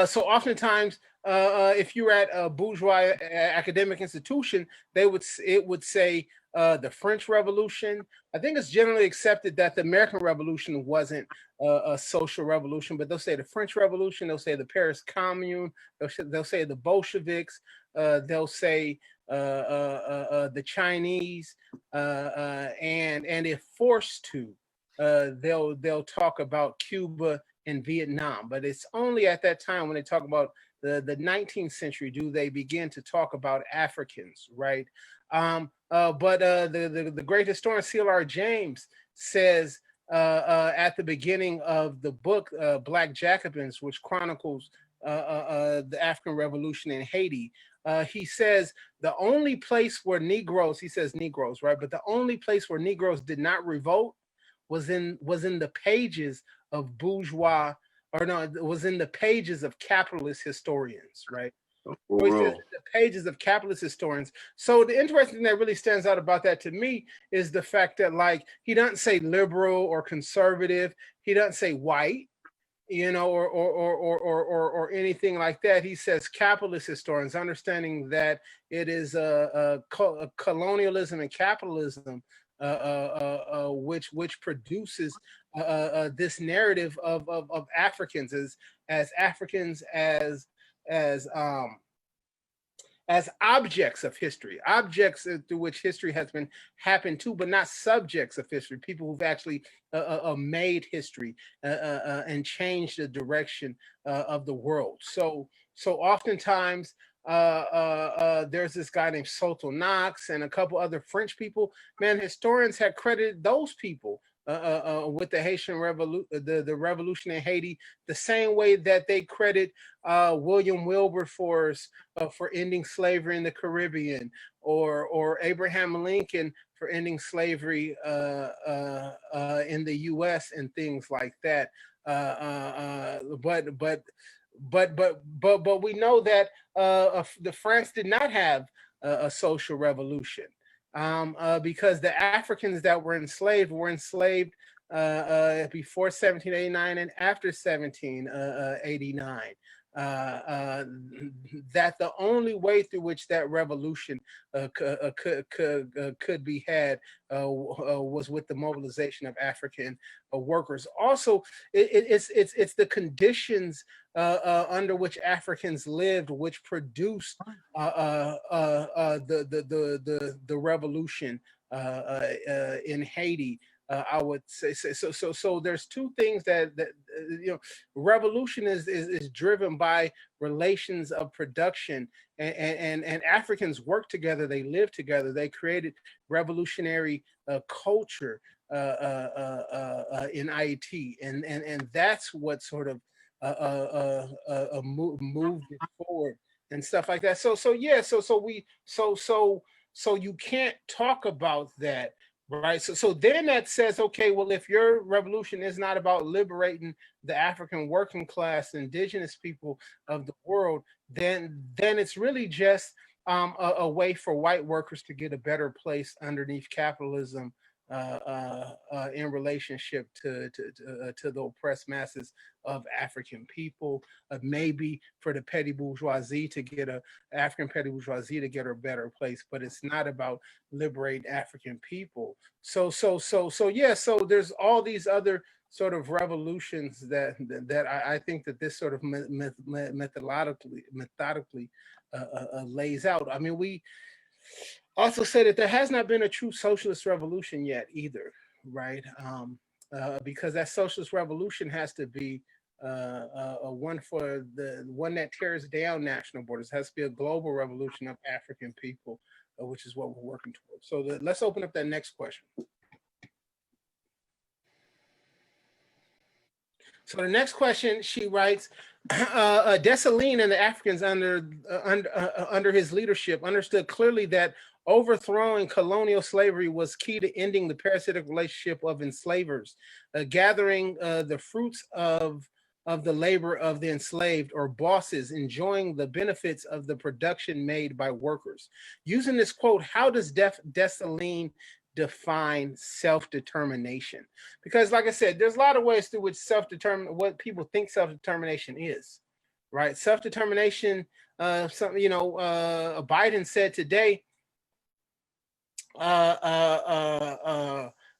So oftentimes, if you're at a bourgeois academic institution, it would say the French Revolution. I think it's generally accepted that the American Revolution wasn't a social revolution, but they'll say the French Revolution, they'll say the Paris Commune, they'll say the Bolsheviks, they'll say the Chinese, and if forced to, they'll talk about Cuba and Vietnam. But it's only at that time when they talk about the 19th century do they begin to talk about Africans, right? But the great historian C.L.R. James says at the beginning of the book Black Jacobins, which chronicles the African Revolution in Haiti, he says the only place where Negroes, he says Negroes, right? But the only place where Negroes did not revolt was in the pages of bourgeois, or no, it was in the pages of capitalist historians, right? So he says the pages of capitalist historians. So the interesting thing that really stands out about that to me is the fact that, like, he doesn't say liberal or conservative, he doesn't say white, or anything like that. He says capitalist historians, understanding that it is a colonialism and capitalism which produces this narrative of Africans as Africans as as objects of history, objects through which history has been happened to, but not subjects of history, people who've actually made history and changed the direction of the world. So oftentimes there's this guy named Soto Knox and a couple other French people. Man, historians had credited those people with the Haitian revolution, the revolution in Haiti, the same way that they credit William Wilberforce for ending slavery in the Caribbean, or Abraham Lincoln for ending slavery in the U.S. and things like that. But we know that the France did not have a social revolution. Because the Africans that were enslaved before 1789 and after 1789. That the only way through which that revolution could be had was with the mobilization of African workers. Also, it's the conditions under which Africans lived, which produced the revolution in Haiti. I would say so. There's two things that revolution is driven by relations of production, and Africans work together. They live together. They created revolutionary culture in Haiti, and that's what sort of moved it forward and stuff like that. So you can't talk about that. Right. So then that says, okay, well, if your revolution is not about liberating the African working class, indigenous people of the world, then it's really just a way for white workers to get a better place underneath capitalism in relationship to the oppressed masses of African people, maybe for the petty bourgeoisie to get African petty bourgeoisie to get a better place, but it's not about liberating African people. So there's all these other sort of revolutions that I think that this sort of methodically lays out. I mean, we also say that there has not been a true socialist revolution yet either, right? Because that socialist revolution has to be a one for the one that tears down national borders. It has to be a global revolution of African people, which is what we're working towards. So let's open up that next question. So the next question, she writes, Dessalines and the Africans under his leadership understood clearly that overthrowing colonial slavery was key to ending the parasitic relationship of enslavers, gathering the fruits of the labor of the enslaved, or bosses enjoying the benefits of the production made by workers. Using this quote, how does Dessalines define self-determination? Because like I said, there's a lot of ways through which what people think self-determination is, right? Self-determination, Biden said today,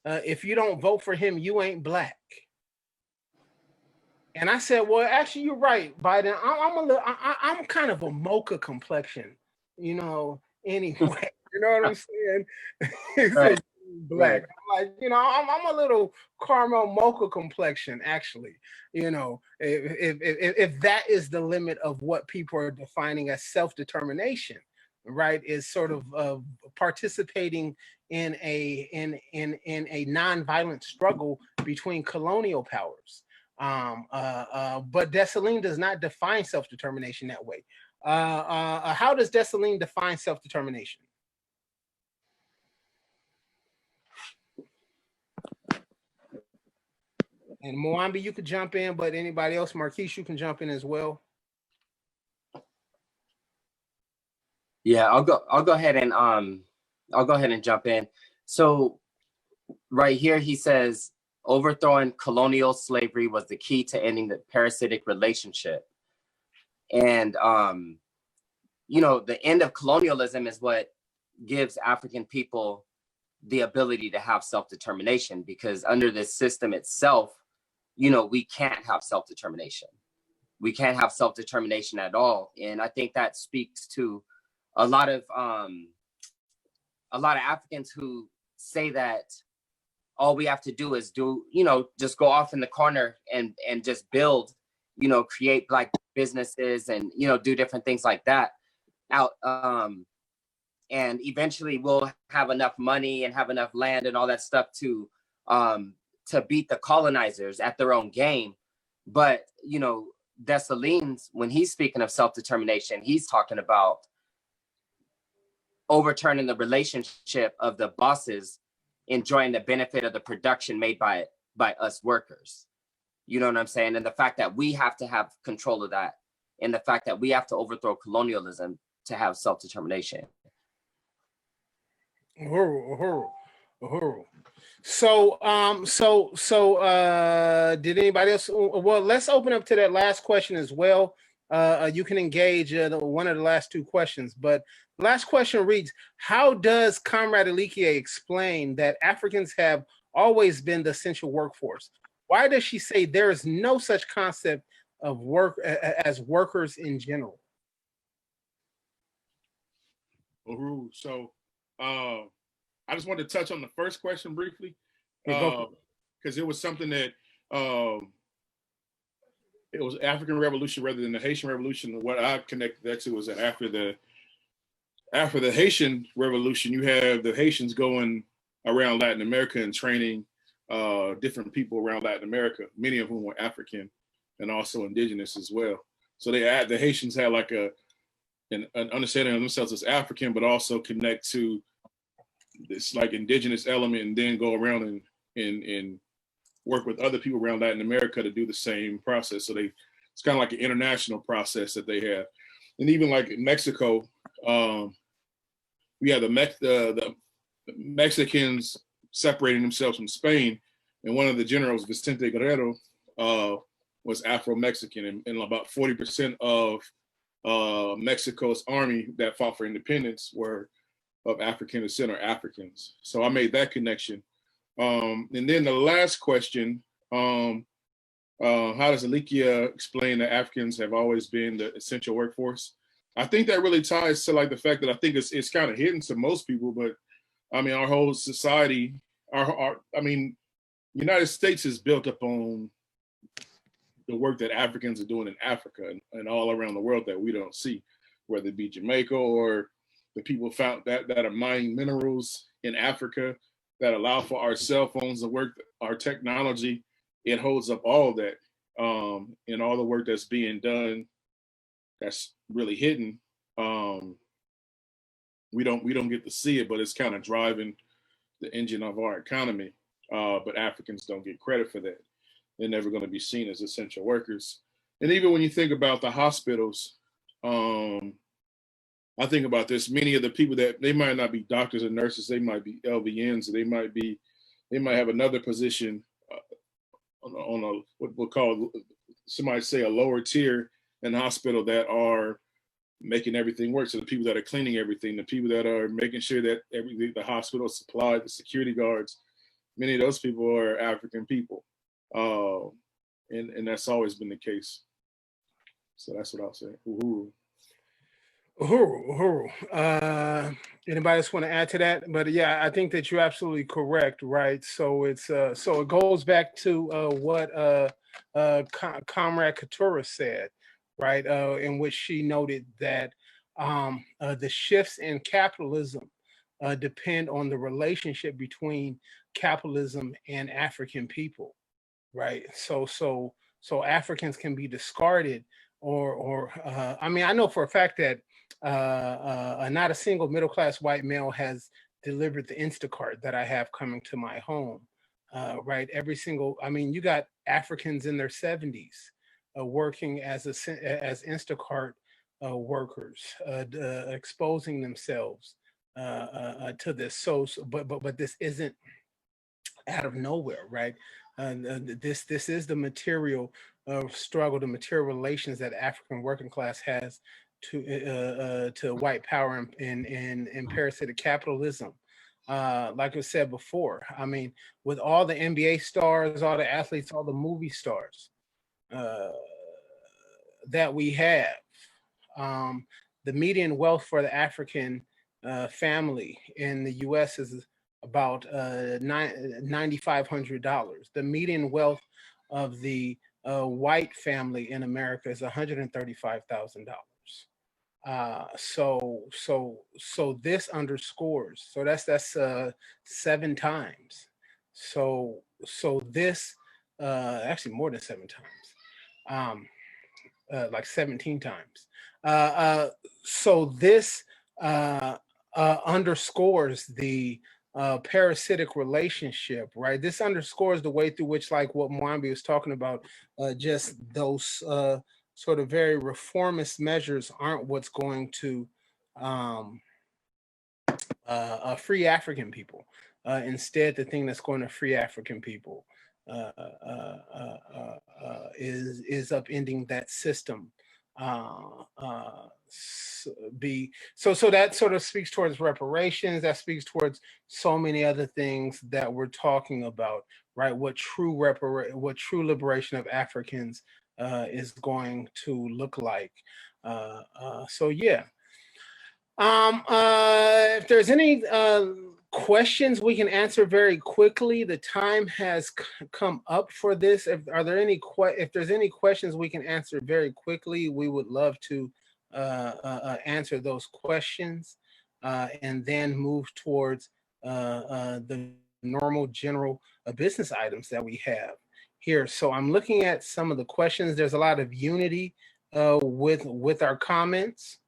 if you don't vote for him, you ain't black. And I said, well, actually, you're right, Biden. I'm kind of a mocha complexion, anyway. You know what I'm saying? Right. Black. Right. Like, I'm a little caramel mocha complexion, actually. If that is the limit of what people are defining as self-determination, right, is sort of participating in a nonviolent struggle between colonial powers. But Dessalines does not define self-determination that way. How does Dessalines define self-determination? And Mwambi, you could jump in, but anybody else, Marquise, you can jump in as well. Yeah, I'll go ahead and jump in. So right here he says overthrowing colonial slavery was the key to ending the parasitic relationship. And the end of colonialism is what gives African people the ability to have self-determination, because under this system itself, you know, we can't have self-determination. We can't have self-determination at all. And I think that speaks to a lot of Africans who say that all we have to do is just go off in the corner and just build, create Black businesses and, do different things like that out. And eventually we'll have enough money and have enough land and all that stuff to beat the colonizers at their own game. But, Dessalines, when he's speaking of self-determination, he's talking about overturning the relationship of the bosses enjoying the benefit of the production made by us workers. You know what I'm saying? And the fact that we have to have control of that, and the fact that we have to overthrow colonialism to have self-determination. Uhuru. So, did anybody else? Well, let's open up to that last question as well. You can engage one of the last two questions, but last question reads: how does Comrade Elikya explain that Africans have always been the essential workforce? Why does she say there is no such concept of work as workers in general? Uhuru. So, I just wanted to touch on the first question briefly, because it was something that it was African Revolution rather than the Haitian Revolution. What I connected that to was that after the Haitian Revolution, you have the Haitians going around Latin America and training different people around Latin America, many of whom were African and also indigenous as well. So the Haitians had like an understanding of themselves as African, but also connect to this like indigenous element, and then go around and work with other people around Latin America to do the same process. So it's kind of like an international process that they have. And even like in Mexico, we have the Mexicans separating themselves from Spain, and one of the generals, Vicente Guerrero, was Afro-Mexican, and about 40% of Mexico's army that fought for independence were of African descent or Africans. So I made that connection. And then the last question, how does Elikya explain that Africans have always been the essential workforce? I think that really ties to like the fact that I think it's kind of hidden to most people, but I mean, our whole society, United States is built upon the work that Africans are doing in Africa and all around the world that we don't see, whether it be Jamaica or the people found that are mining minerals in Africa that allow for our cell phones to work, our technology. It holds up all that, and all the work that's being done that's really hidden. We don't get to see it, but it's kind of driving the engine of our economy. But Africans don't get credit for that. They're never going to be seen as essential workers. And even when you think about the hospitals, I think about this, many of the people that they might not be doctors or nurses, they might be LVNs, or they might have another position on a, what we'll call, somebody say a lower tier in the hospital that are making everything work. So the people that are cleaning everything, the people that are making sure that the hospital is supplied, the security guards, many of those people are African people. And that's always been the case. So that's what I'll say. Uhuru. Anybody else want to add to that? But yeah, I think that you're absolutely correct, right? So it's so it goes back to what Comrade Katura said, right? In which she noted that the shifts in capitalism depend on the relationship between capitalism and African people, right? So Africans can be discarded, or I mean, I know for a fact that not a single middle-class white male has delivered the Instacart that I have coming to my home, right? Every single, I mean, you got Africans in their 70s working as Instacart workers, exposing themselves to this. So but this isn't out of nowhere, right? This is the material struggle, the material relations that African working class has to white power and parasitic capitalism. like I said before, I mean, with all the NBA stars, all the athletes, all the movie stars that we have, the median wealth for the African family in the U.S. is about $9,500. The median wealth of the white family in America is $135,000. So this underscores. So that's 7 times. So this actually more than 7 times. Like 17 times. So this underscores the parasitic relationship, right? This underscores the way through which, like what Mwambi was talking about, just those sort of very reformist measures aren't what's going to um, free African people. Instead, the thing that's going to free African people is upending that system. So that sort of speaks towards reparations. That speaks towards so many other things that we're talking about, right? What true liberation of Africans is going to look like. So yeah. If there's any questions we can answer very quickly, the time has come up for this. If there's any questions we can answer very quickly, we would love to answer those questions and then move towards the normal general business items that we have here. So I'm looking at some of the questions. There's a lot of unity with our comments.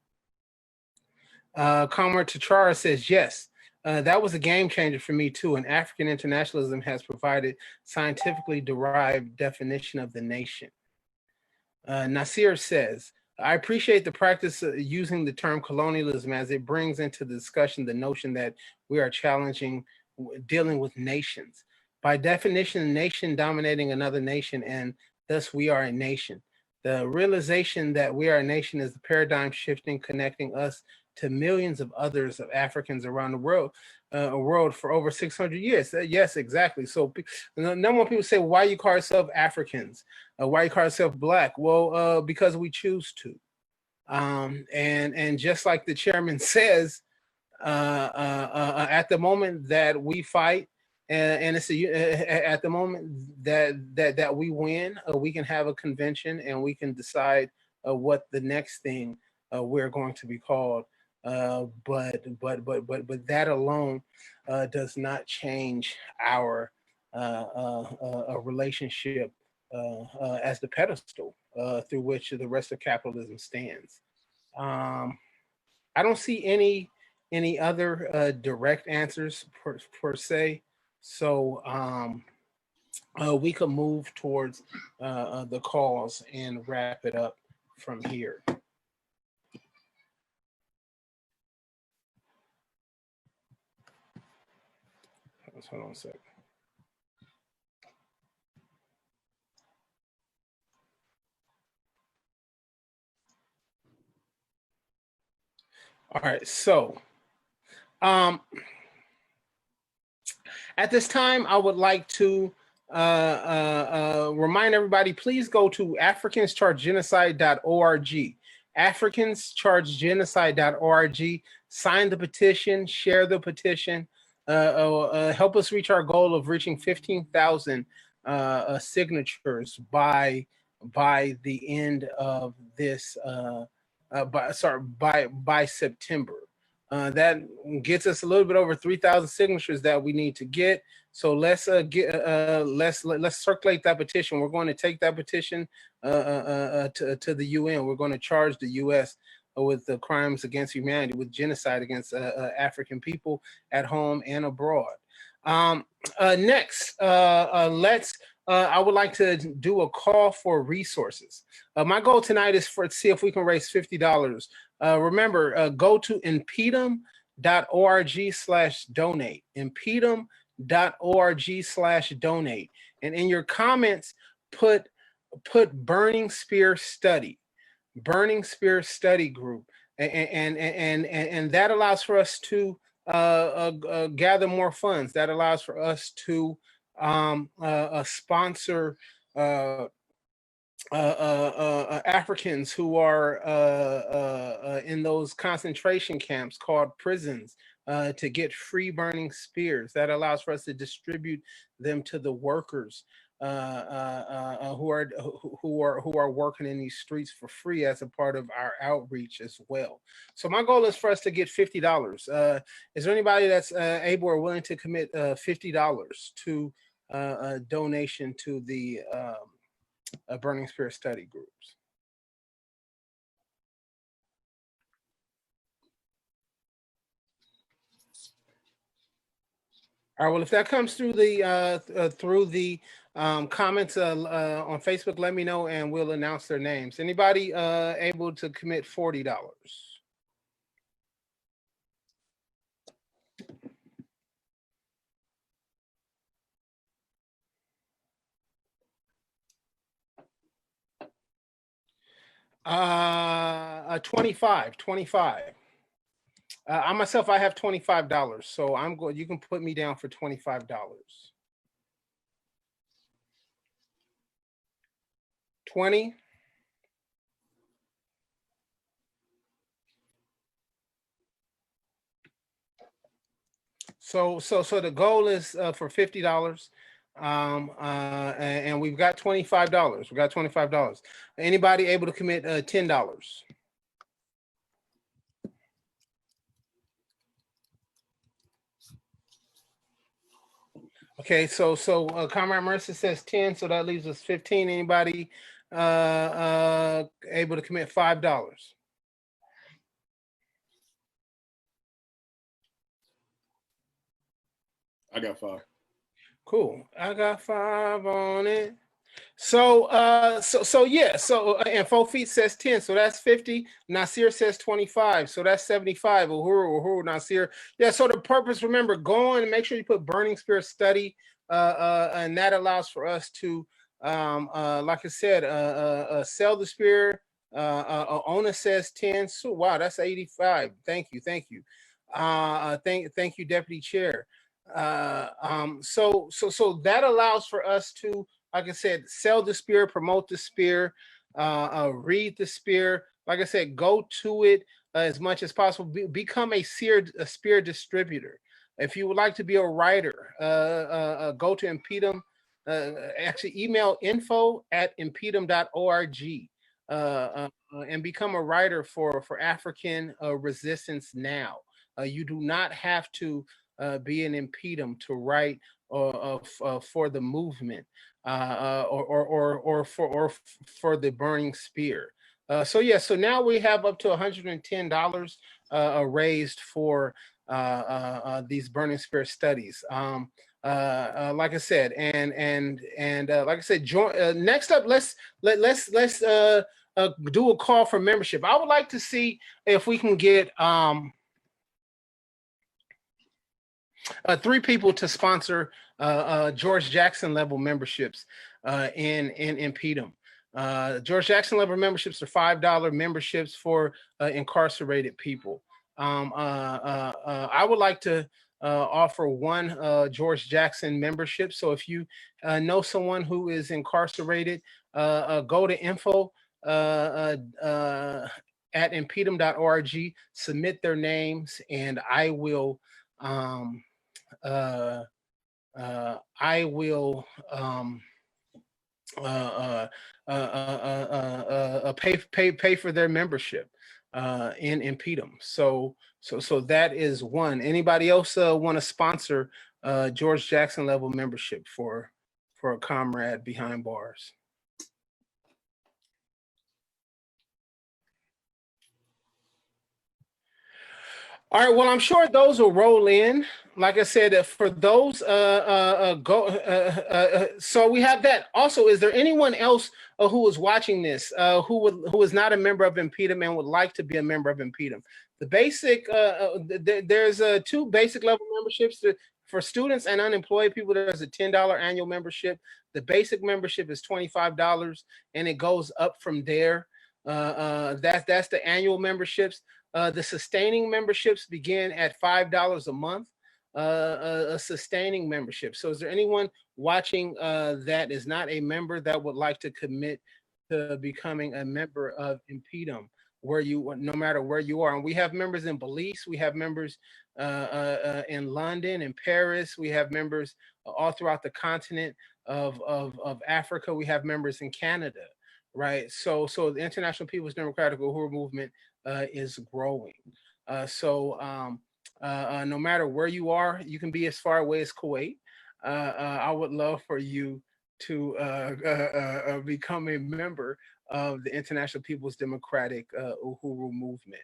Comrade Tachara says, yes, that was a game changer for me too. And African internationalism has provided scientifically derived definition of the nation. Nasir says, I appreciate the practice of using the term colonialism as it brings into the discussion the notion that we are dealing with nations. By definition, a nation dominating another nation, and thus we are a nation. The realization that we are a nation is the paradigm shifting, connecting us to millions of others of Africans around the world for over 600 years. Yes, exactly. So number one, people say, why you call yourself Africans? Why you call yourself Black? Well, because we choose to. And just like the chairman says, at the moment that we fight, and it's at the moment that we win, we can have a convention and we can decide what the next thing we're going to be called. But that alone does not change our relationship as the pedestal through which the rest of capitalism stands. I don't see any other direct answers per se. So we could move towards the cause and wrap it up from here. Hold on a sec. All right, so at this time, I would like to remind everybody, please go to africanschargegenocide.org. africanschargegenocide.org. Sign the petition, share the petition, help us reach our goal of reaching 15,000 signatures by the end of this by September. That gets us a little bit over 3,000 signatures that we need to get. So let's circulate that petition. We're going to take that petition to the UN. We're going to charge the U.S. with the crimes against humanity, with genocide against African people at home and abroad. Next, I would like to do a call for resources. My goal tonight is to see if we can raise $50. Remember, go to InPDUM.org/donate. InPDUM.org/donate. And in your comments, put Burning Spear Study Group. And that allows for us to gather more funds. That allows for us to sponsor Africans who are in those concentration camps called prisons to get free burning spears. That allows for us to distribute them to the workers who are working in these streets for free as a part of our outreach as well. So my goal is for us to get $50. Is there anybody that's able or willing to commit $50 to a donation to the Burning Spear study groups? All right. Well, if that comes through the comments on Facebook, let me know and we'll announce their names. Anybody able to commit $40? $25. I myself, I have $25, so I'm going. You can put me down for $25. 20. So the goal is for $50. And we've got $25. We got $25. Anybody able to commit $10? Okay, so Comrade Mercer says 10, so that leaves us 15. Anybody able to commit $5? I got 5. Cool. I got 5 on it. So yeah. So and 4 feet says 10, so that's 50. Nasir says 25, so that's 75. Uhuru, Nasir. Yeah. So the purpose, remember, go on and make sure you put Burning Spear study, and that allows for us to, like I said, sell the spear. Ona says 10. So wow, that's 85. Thank you. Thank you, Deputy Chair. So that allows for us to, like I said, sell the spear, promote the spear, read the spear. Like I said, go to it as much as possible. Become a spear distributor. If you would like to be a writer, go to InPDUM. Actually, email info@inpdum.org and become a writer for African resistance now. You do not have to be an InPDUM to write for the movement. Or for the burning spear. So yeah, so now we have up to $110 raised for these burning spear studies. Like I said, and like I said, join. Next up, let's do a call for membership. I would like to see if we can get 3 people to sponsor George Jackson level memberships in InPDUM. George Jackson level memberships are $5 memberships for incarcerated people. I would like to offer one George Jackson membership. So if you know someone who is incarcerated, go to info at inpdum.org, submit their names, and I will pay for their membership in InPDUM. So that is one. Anybody else want to sponsor George Jackson level membership for a comrade behind bars? All right. Well, I'm sure those will roll in. Like I said, for those, so we have that. Also, is there anyone else who is watching this who is not a member of InPDUM and would like to be a member of InPDUM? The basic, there's 2 basic level memberships for students and unemployed people. There's a $10 annual membership. The basic membership is $25, and it goes up from there. That's the annual memberships. The sustaining memberships begin at $5 a month. A sustaining membership. So is there anyone watching that is not a member that would like to commit to becoming a member of InPDUM, where you, no matter where you are? And we have members in Belize, we have members in London and Paris, we have members all throughout the continent of Africa, we have members in Canada, right? So the International People's Democratic Uhuru movement is growing. No matter where you are, you can be as far away as Kuwait. I would love for you to become a member of the International People's Democratic Uhuru movement.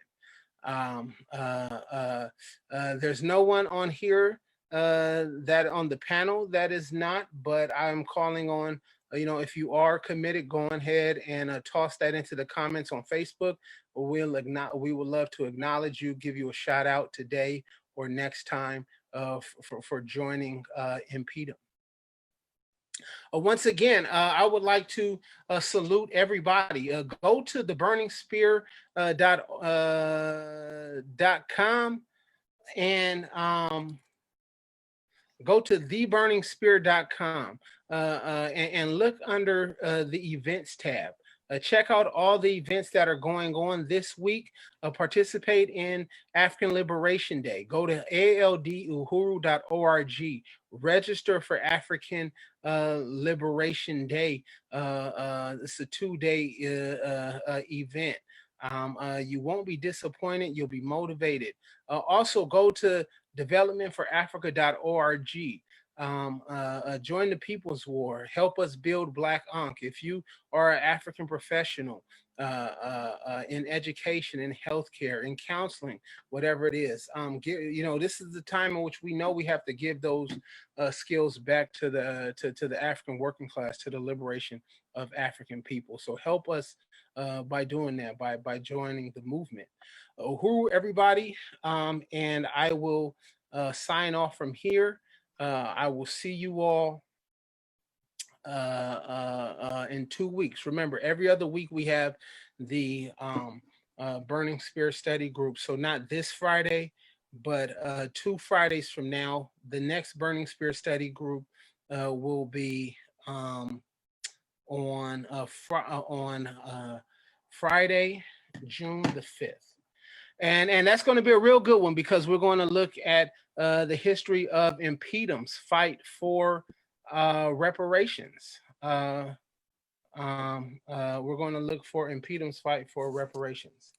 There's no one on here that on the panel that is not, but I'm calling on, if you are committed, go ahead and toss that into the comments on Facebook. We would love to acknowledge you, give you a shout out today or next time for joining InPDUM. Once again, I would like to salute everybody. Go to theburningspear.com and go to theburningspear.com and look under the events tab. Check out all the events that are going on this week. Participate in African Liberation Day. Go to alduhuru.org. Register for African Liberation Day. It's a 2-day event. You won't be disappointed. You'll be motivated. Also, go to developmentforafrica.org. Join the People's War. Help us build Black Ankh. If you are an African professional in education, in healthcare, in counseling, whatever it is, this is the time in which we know we have to give those skills back to the African working class, to the liberation of African people. So help us by doing that, by joining the movement. Uhuru, everybody, and I will sign off from here. I will see you all in 2 weeks. Remember, every other week we have the Burning Spear Study Group. So not this Friday, but 2 Fridays from now, the next Burning Spear Study Group will be on Friday, June the 5th. And that's going to be a real good one, because we're going to look at the history of InPDUM's fight for reparations. We're going to look for InPDUM's fight for reparations.